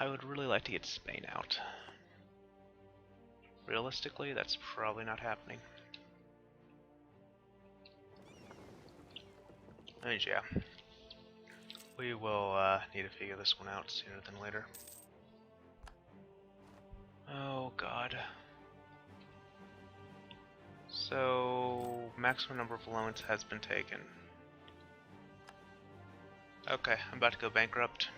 I would really like to get Spain out. Realistically, that's probably not happening. And yeah, we will need to figure this one out sooner than later. Oh god. So, maximum number of loans has been taken. Okay, I'm about to go bankrupt.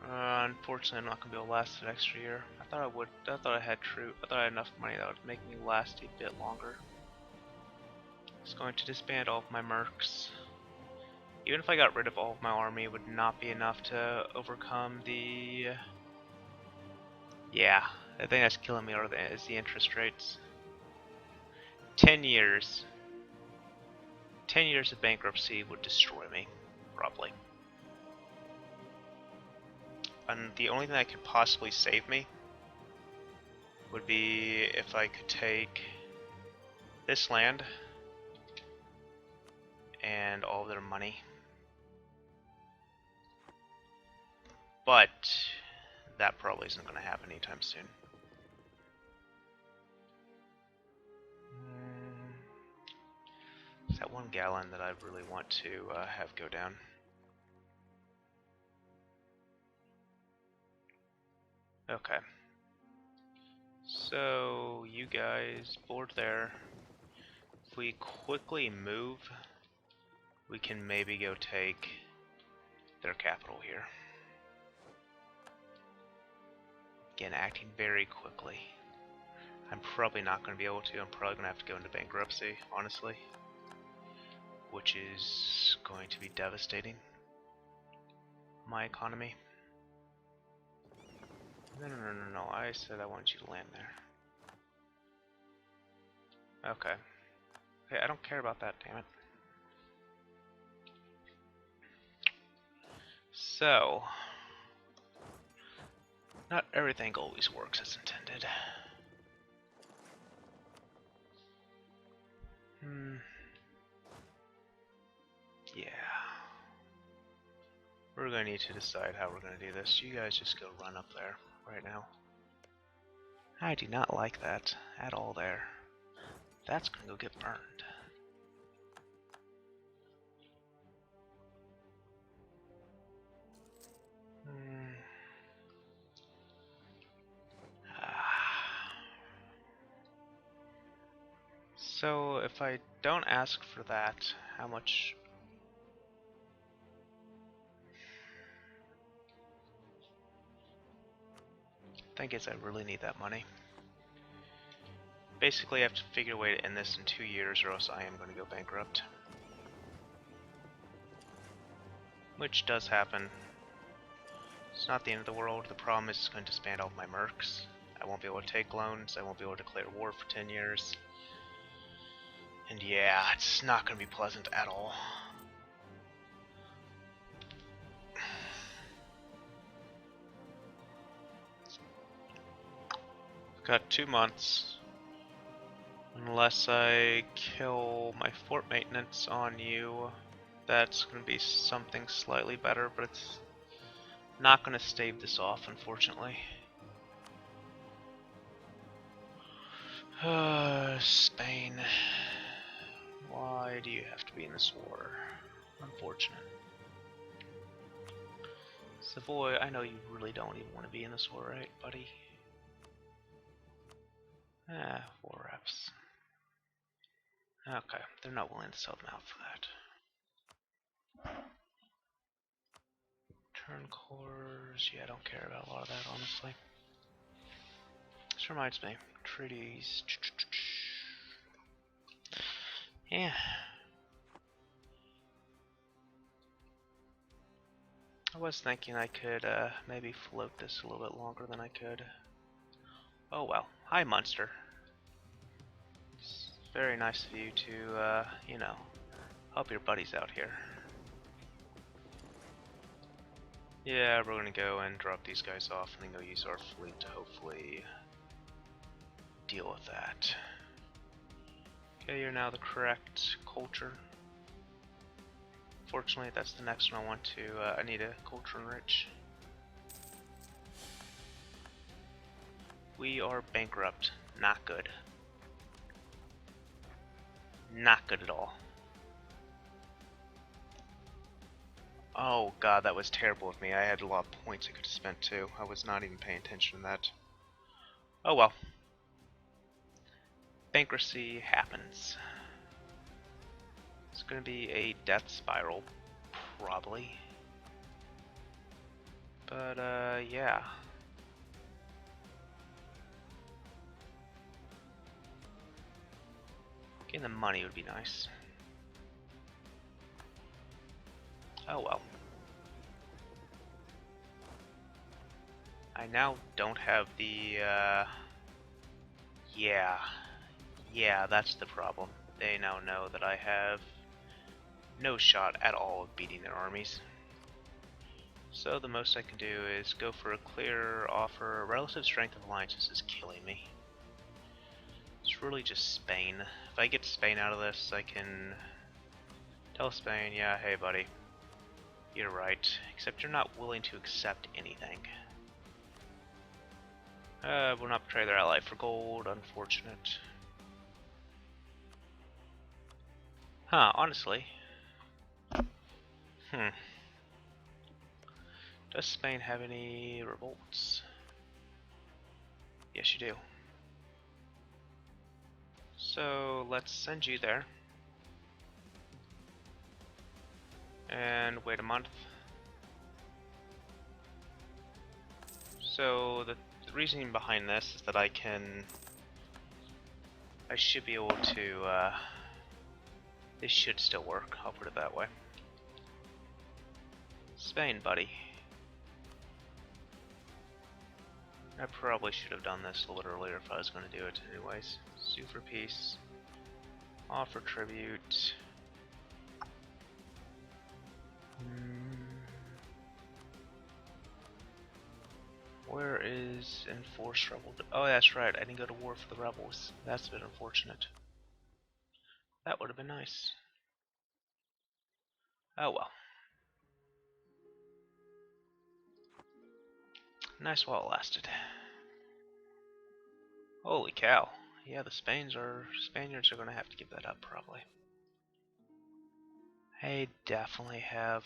Unfortunately, I'm not gonna be able to last an extra year. I thought I would. I thought I had enough money that would make me last a bit longer. It's going to disband all of my mercs. Even if I got rid of all of my army, it would not be enough to overcome the. Yeah, the thing that's killing me is the interest rates. 10 years. 10 years of bankruptcy would destroy me, probably. And the only thing that could possibly save me would be if I could take this land and all of their money. But that probably isn't going to happen anytime soon. Is that 1 gallon that I really want to have go down? Okay. So, you guys board there. If we quickly move, we can maybe go take their capital here. Again, acting very quickly. I'm probably not going to be able to. I'm probably going to have to go into bankruptcy, honestly. Which is going to be devastating. My economy. No, no, no, no, no. I said I wanted you to land there. Okay. Okay, I don't care about that, damn it. So, not everything always works as intended. Yeah. We're gonna need to decide how we're gonna do this. You guys just go run up there right now. I do not like that at all there. That's gonna go get burned. So if I don't ask for that, how much? Thing is, I really need that money. Basically, I have to figure a way to end this in 2 years, or else I am going to go bankrupt. Which does happen. It's not the end of the world. The problem is it's going to disband all of my mercs. I won't be able to take loans. I won't be able to declare war for 10 years. And yeah, it's not going to be pleasant at all. Got 2 months. Unless I kill my fort maintenance on you, that's going to be something slightly better, but it's not going to stave this off, unfortunately. Spain. Why do you have to be in this war? Unfortunate. Savoy, I know you really don't even want to be in this war, right, buddy? War reps. Okay, they're not willing to sell them out for that. Turn cores, yeah, I don't care about a lot of that, honestly. This reminds me, treaties. Yeah. I was thinking I could maybe float this a little bit longer than I could. Oh well. Hi, Munster. It's very nice of you to, you know, help your buddies out here. Yeah, we're gonna go and drop these guys off and then go use our fleet to hopefully deal with that. Okay, you're now the correct culture. Fortunately, that's the next one I want to, I need a culture enrich. We are bankrupt. Not good. Not good at all. Oh god, that was terrible of me. I had a lot of points I could have spent too. I was not even paying attention to that. Oh well. Bankruptcy happens. It's gonna be a death spiral, probably. But, yeah. Getting the money would be nice. Oh well. I now don't have the, yeah. Yeah, that's the problem. They now know that I have no shot at all of beating their armies. So the most I can do is go for a clear offer. Relative strength of alliances is killing me. It's really just Spain. If I get Spain out of this, I can tell Spain, yeah, hey buddy, you're right. Except you're not willing to accept anything. Will not betray their ally for gold, unfortunate. Huh, honestly. Does Spain have any revolts? Yes, you do. So let's send you there. And wait a month. So the reasoning behind this is that I should be able to, this should still work, I'll put it that way. Spain, buddy. I probably should have done this a little earlier if I was going to do it anyways. Sue for peace. Offer tribute. Where is enforced rebel? Oh, that's right. I didn't go to war for the rebels. That's a bit unfortunate. That would have been nice. Oh well. Nice while it lasted. Holy cow. Yeah, the Spaniards are going to have to give that up, probably. They definitely have,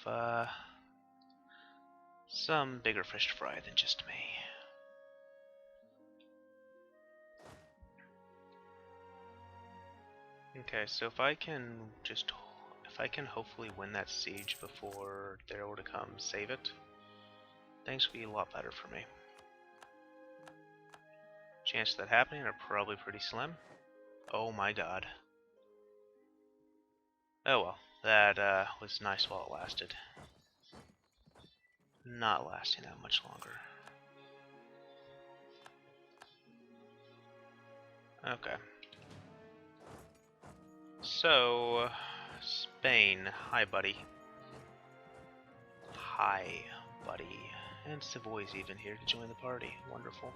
some bigger fish to fry than just me. Okay, so if I can hopefully win that siege before they're able to come save it, things will be a lot better for me. Chances of that happening are probably pretty slim. Oh my god. Oh well, that was nice while it lasted. Not lasting that much longer. Okay. So, Spain. Hi, buddy. Hi, buddy. And Savoy's even here to join the party. Wonderful.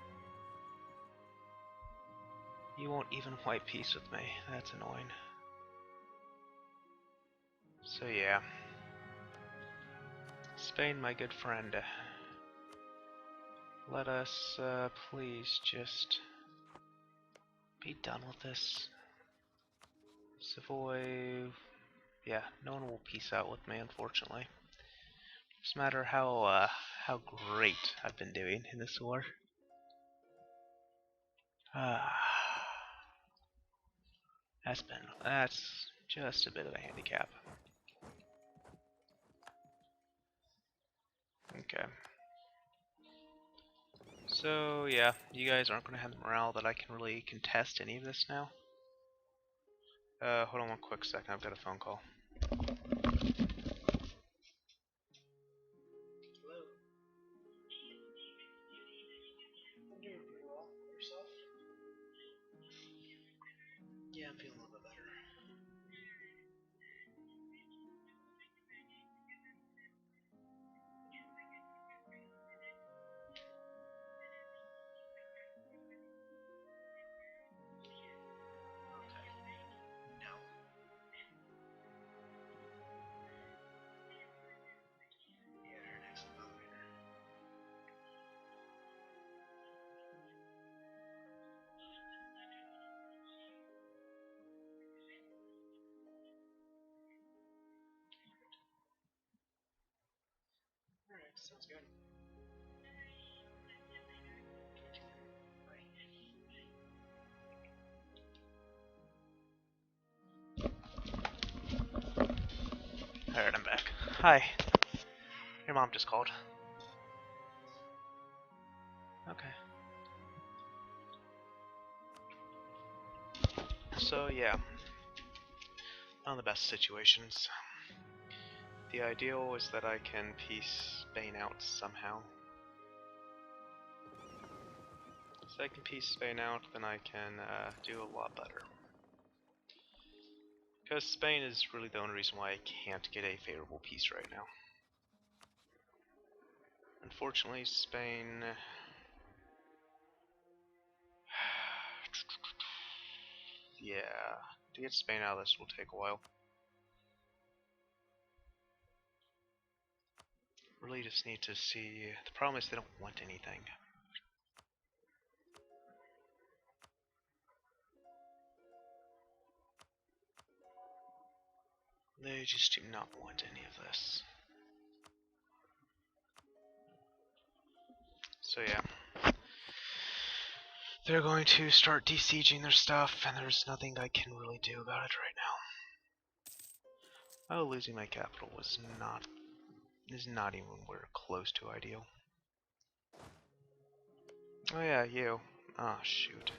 You won't even wipe peace with me. That's annoying. So yeah. Spain, my good friend. Let us please just be done with this. Savoy... Yeah, no one will peace out with me, unfortunately. Doesn't matter how great I've been doing in this war. That's just a bit of a handicap. Okay. So yeah, you guys aren't gonna have the morale that I can really contest any of this now. Hold on one quick second, I've got a phone call. Hello. I'm doing pretty well. Yourself? Yeah, I'm feeling a little bit better. Okay. No. Yeah, you're an excellent moderator. Alright, sounds good. Alright, I'm back. Hi. Your mom just called. Okay. So yeah, not the best situations. The ideal is that I can peace Spain out somehow. So I can peace Spain out, then I can do a lot better. Because Spain is really the only reason why I can't get a favorable peace right now. Unfortunately, Spain... yeah, to get Spain out of this will take a while. Really just need to see... The problem is they don't want anything. They just do not want any of this. So yeah. They're going to start de-sieging their stuff, and there's nothing I can really do about it right now. Oh, losing my capital is not even where close to ideal. Oh yeah, you. Ah, shoot.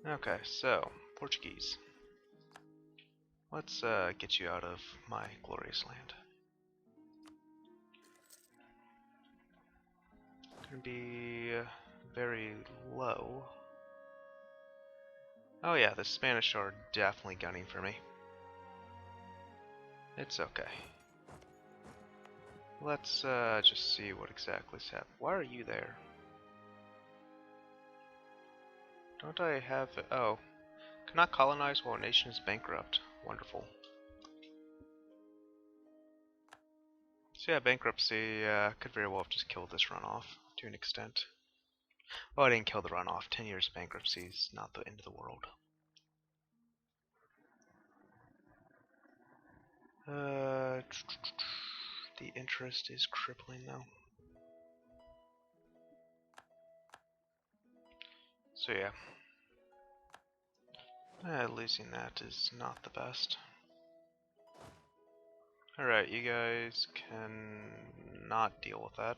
Okay, so, Portuguese. Let's get you out of my glorious land. Gonna be very low. Oh yeah, the Spanish are definitely gunning for me. It's okay. Let's just see what exactly is happening. Why are you there? Don't I have... oh. Cannot colonize while a nation is bankrupt. Wonderful. So yeah, bankruptcy could very well have just killed this runoff to an extent. Well, I didn't kill the runoff. 10 years of bankruptcy is not the end of the world. The interest is crippling though. So yeah. Losing that is not the best. Alright, you guys can not deal with that.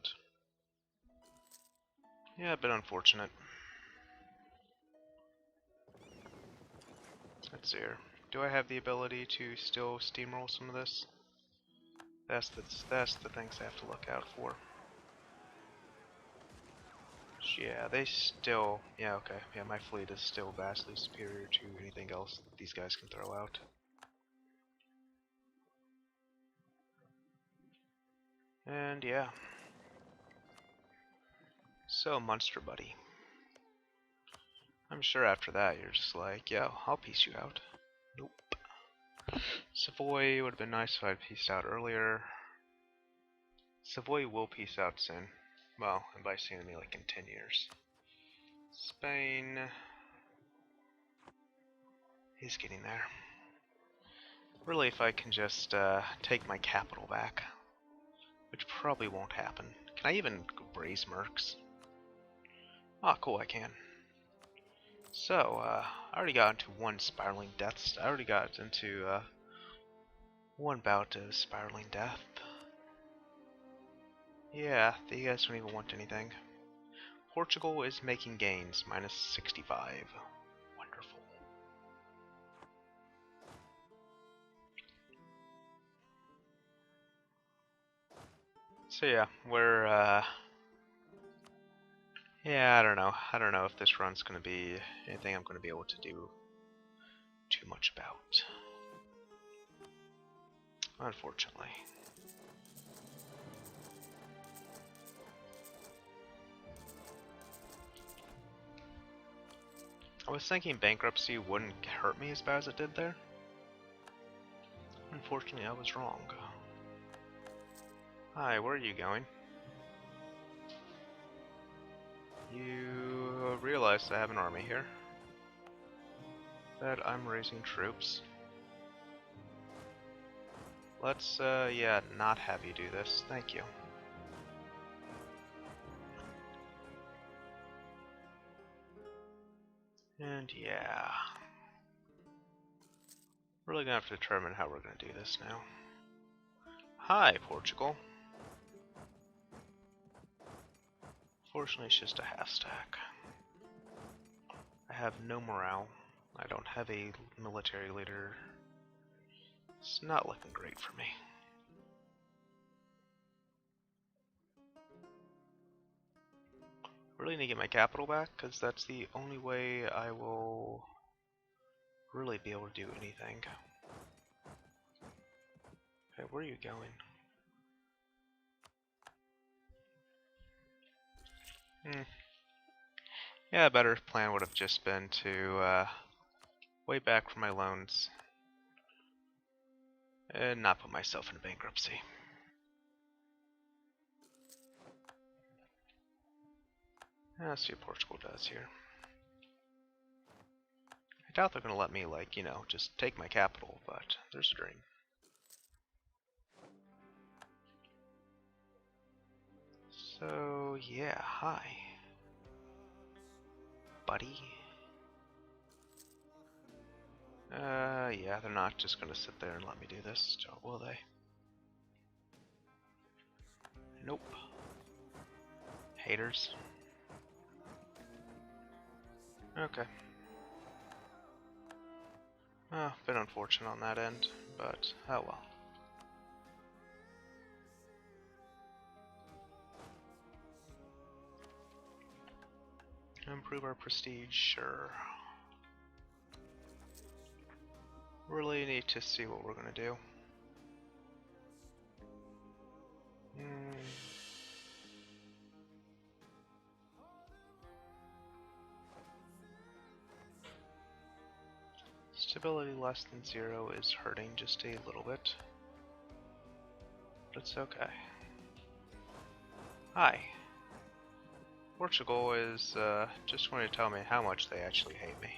Yeah, a bit unfortunate. Let's see here. Do I have the ability to still steamroll some of this? That's the things I have to look out for. Yeah, they still... yeah, okay. Yeah, my fleet is still vastly superior to anything else these guys can throw out. And yeah. So, Monster Buddy. I'm sure after that you're just like, yo, I'll piece you out. Nope. Savoy would have been nice if I'd pieced out earlier. Savoy will piece out soon. Well, and by soon I mean like in 10 years. Spain is getting there. Really, if I can just take my capital back, which probably won't happen. Can I even raise mercs? Ah, cool, I can. So, I already got into one spiraling death. I already got into one bout of spiraling death. Yeah, you guys don't even want anything. Portugal is making gains, minus 65. Wonderful. So yeah, we're yeah, I don't know. I don't know if this run's gonna be anything I'm gonna be able to do too much about. Unfortunately. I was thinking bankruptcy wouldn't hurt me as bad as it did there. Unfortunately, I was wrong. Hi, where are you going? You realize I have an army here. That I'm raising troops. Let's, yeah, not have you do this. Thank you. And yeah. Really gonna have to determine how we're gonna do this now. Hi, Portugal. Fortunately, it's just a half stack. I have no morale. I don't have a military leader. It's not looking great for me. Really need to get my capital back, because that's the only way I will really be able to do anything. Okay, where are you going? Yeah, a better plan would have just been to way back from my loans and not put myself into bankruptcy. Let's see what Portugal does here. I doubt they're going to let me, like, you know, just take my capital, but there's a dream. So, yeah, hi. Buddy. Yeah, they're not just going to sit there and let me do this, will they? Nope. Haters. Okay. Oh, bit unfortunate on that end, but oh well. Improve our prestige, sure. Really need to see what we're gonna do. Stability less than 0 is hurting just a little bit. But it's okay. Hi. Portugal is just going to tell me how much they actually hate me.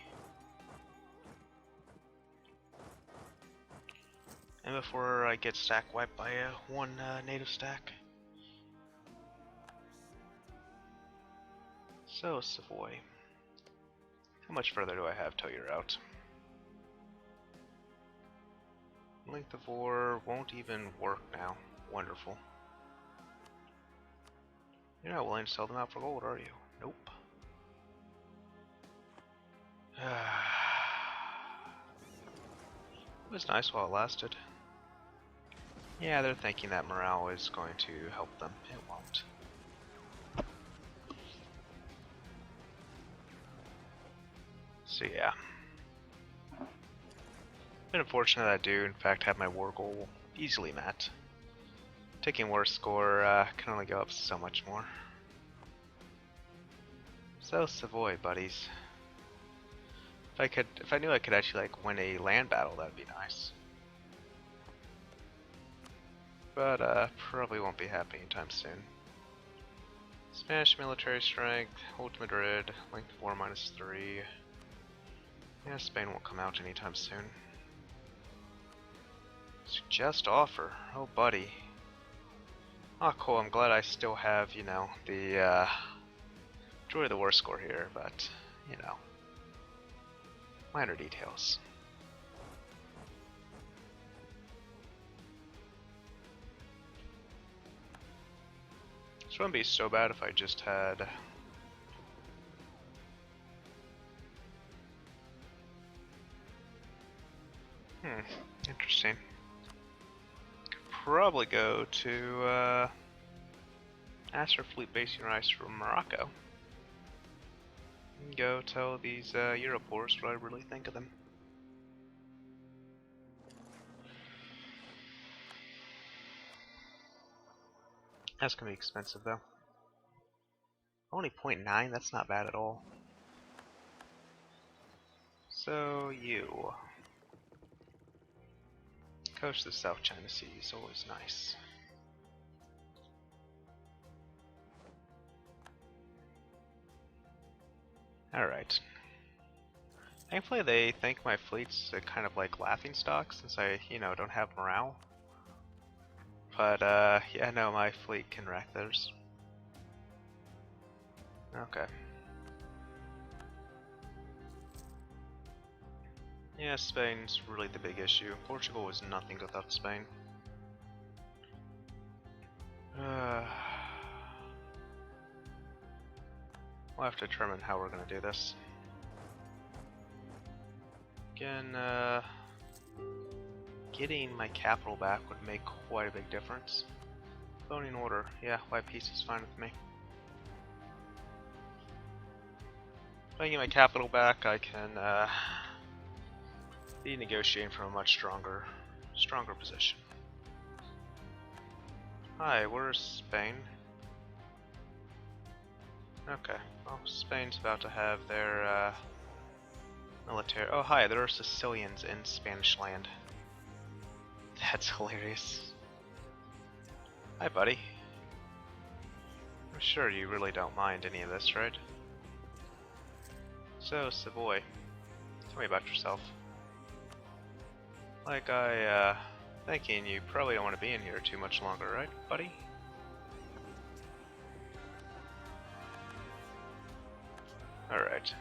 And before I get stack wiped by one native stack. So, Savoy. How much further do I have till you're out? Length of war won't even work now. Wonderful. You're not willing to sell them out for gold, are you? Nope. It was nice while it lasted. Yeah, they're thinking that morale is going to help them. It won't. So yeah. Been unfortunate that I do, in fact, have my war goal easily met. Taking war score can only go up so much more. So, Savoy, buddies. If I knew I could actually like win a land battle, that'd be nice. But probably won't be happening anytime soon. Spanish military strength, hold Madrid, length of war -3. Yeah, Spain won't come out anytime soon. Suggest offer. Oh, buddy. Oh, cool. I'm glad I still have, you know, the majority of the war score here, but, you know, minor details. This wouldn't be so bad if I just had... Interesting. Could probably go to, ask for fleet basing rights from Morocco. And go tell these, Europors what I really think of them. That's gonna be expensive, though. Only 0.9? That's not bad at all. So, you... Coast of the South China Sea is always nice. Alright. Thankfully they think my fleet's a kind of like laughingstock since I, you know, don't have morale. But, yeah, no, my fleet can wreck theirs. Okay. Yeah, Spain's really the big issue. Portugal is nothing without Spain. We'll have to determine how we're gonna do this. Again, getting my capital back would make quite a big difference. Voting order, yeah, white peace is fine with me. If I get my capital back, I can be negotiating from a much stronger position. Hi, where's Spain? Okay, well, Spain's about to have their military. Oh, hi, there are Sicilians in Spanish land. That's hilarious. Hi, buddy. I'm sure you really don't mind any of this, right? So, Savoy, tell me about yourself. Like thinking you probably don't want to be in here too much longer, right, buddy? Alright.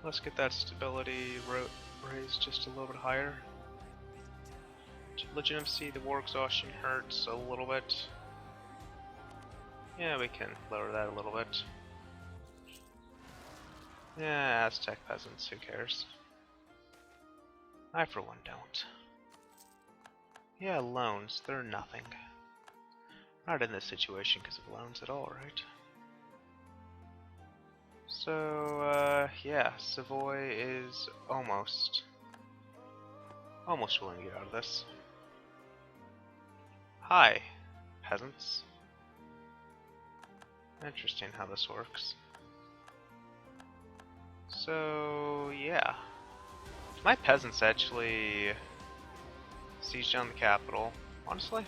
Let's get that stability raised just a little bit higher. Legitimacy, the war exhaustion hurts a little bit. Yeah, we can lower that a little bit. Yeah, Aztec peasants, who cares? I for one don't. Yeah, loans, they're nothing. Not in this situation because of loans at all, right? So, yeah, Savoy is almost willing to get out of this. Hi, peasants. Interesting how this works. So, yeah. If my peasants actually siege down the capital, honestly,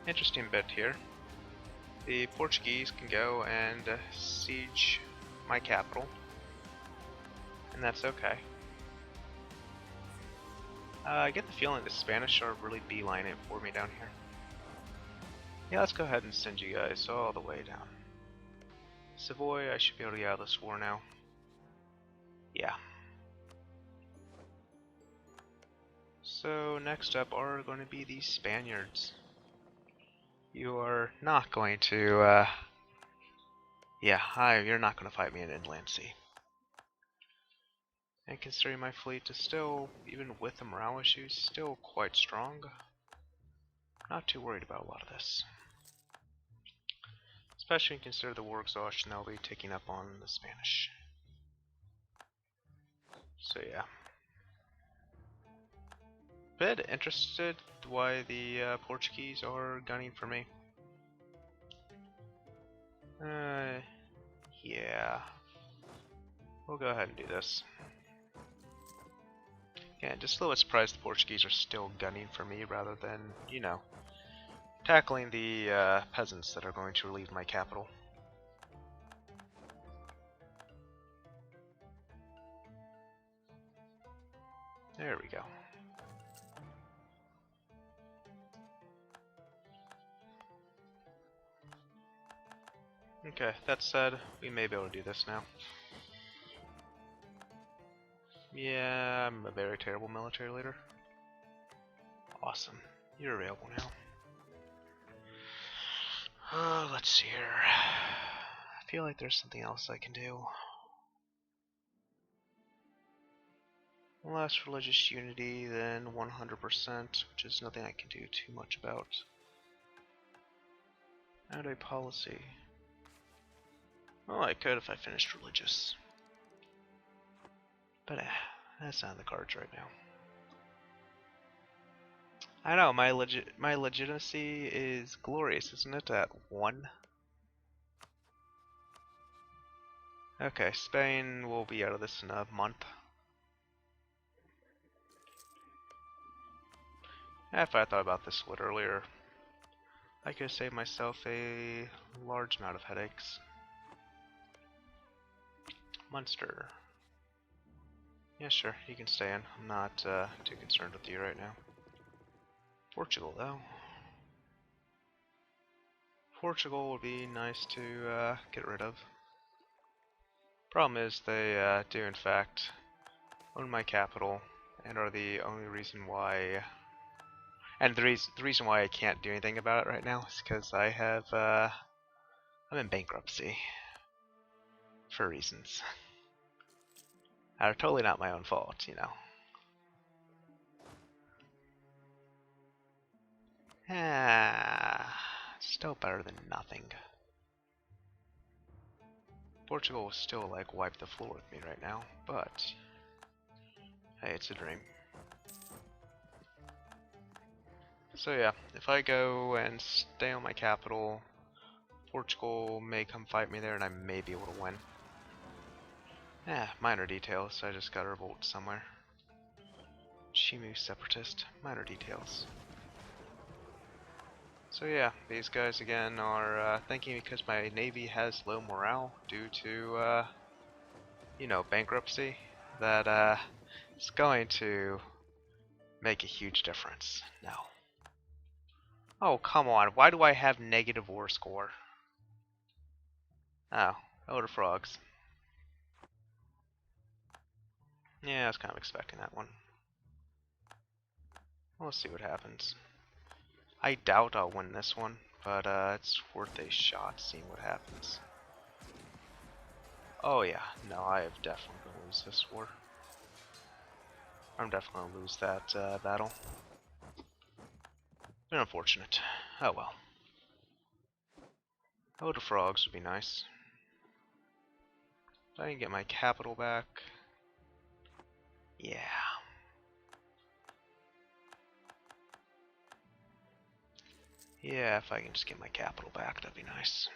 interesting bit here. The Portuguese can go and siege my capital, and that's okay. I get the feeling the Spanish are really beelining it for me down here. Yeah, let's go ahead and send you guys all the way down. Savoy, I should be able to get out of this war now. Yeah. So next up are going to be the Spaniards. You are not going to, yeah, you're not going to fight me in Inland Sea. And considering my fleet is still, even with the morale issues, still quite strong, not too worried about a lot of this. Especially when you consider the war exhaustion they'll be taking up on the Spanish. So yeah. Bit interested why the Portuguese are gunning for me. Yeah. we'll go ahead and do this. Yeah, just a little bit surprised the Portuguese are still gunning for me rather than, you know, tackling the peasants that are going to relieve my capital. There we go. Okay, that said, we may be able to do this now. Yeah, I'm a very terrible military leader. Awesome. You're available now. Let's see here. I feel like there's something else I can do. Less religious unity than 100%, which is nothing I can do too much about. Out-of policy. Well, I could if I finished religious. But that's not in the cards right now. I know, my legitimacy is glorious, isn't it, at 1? Okay, Spain will be out of this in a month. If I thought about this a little earlier, I could save myself a large amount of headaches. Munster. Yeah, sure, you can stay in. I'm not too concerned with you right now. Portugal, though. Portugal would be nice to get rid of. Problem is, they do in fact own my capital and are the only reason why. And the reason why I can't do anything about it right now is because I have I'm in bankruptcy for reasons that are totally not my own fault, you know. Still better than nothing. Portugal will still like wipe the floor with me right now, but hey, it's a dream. So yeah, if I go and stay on my capital, Portugal may come fight me there and I may be able to win. Minor details, I just gotta revolt somewhere. Shimu separatist, minor details. So yeah, these guys again are thinking because my navy has low morale due to, you know, bankruptcy, that it's going to make a huge difference. No. Oh, come on, why do I have negative war score? Oh, Elder Frogs. Yeah, I was kind of expecting that one. We'll see what happens. I doubt I'll win this one, but it's worth a shot seeing what happens. Oh yeah, no, I have definitely going to lose this war. I'm definitely going to lose that battle. Been unfortunate. Oh well. Elder Frogs would be nice. If I can get my capital back. Yeah. Yeah, if I can just get my capital back, that'd be nice.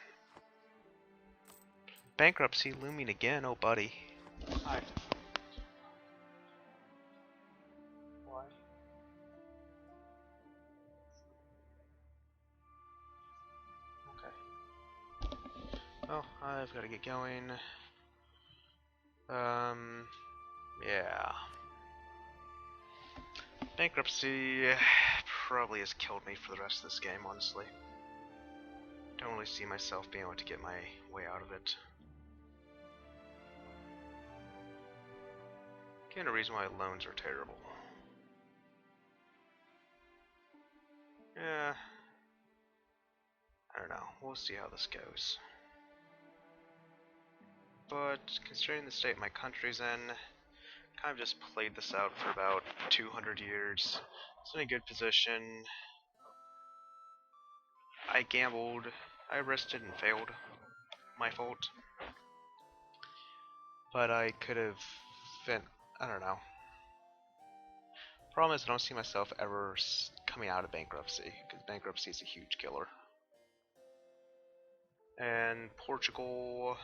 Bankruptcy looming again, oh buddy. Hi. Why? Okay. Oh, I've got to get going. Yeah. Bankruptcy probably has killed me for the rest of this game, honestly. Don't really see myself being able to get my way out of it. Again, a reason why loans are terrible. Yeah. I don't know. We'll see how this goes. But considering the state my country's in, kind of just played this out for about 200 years. It's in a good position. I gambled, I risked it and failed. My fault. But I could have been, I don't know. Problem is I don't see myself ever coming out of bankruptcy, because bankruptcy is a huge killer. And Portugal,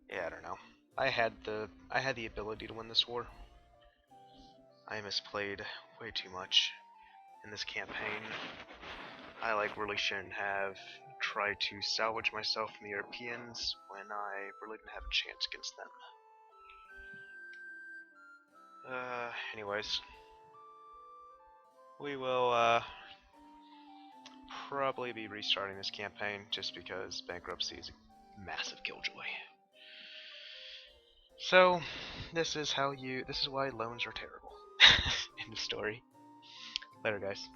yeah, I don't know. I had the ability to win this war. I misplayed way too much in this campaign. I really shouldn't have tried to salvage myself from the Europeans when I really didn't have a chance against them. Anyways, we will probably be restarting this campaign just because bankruptcy is a massive killjoy. So, this is why loans are terrible in the story. Later, guys.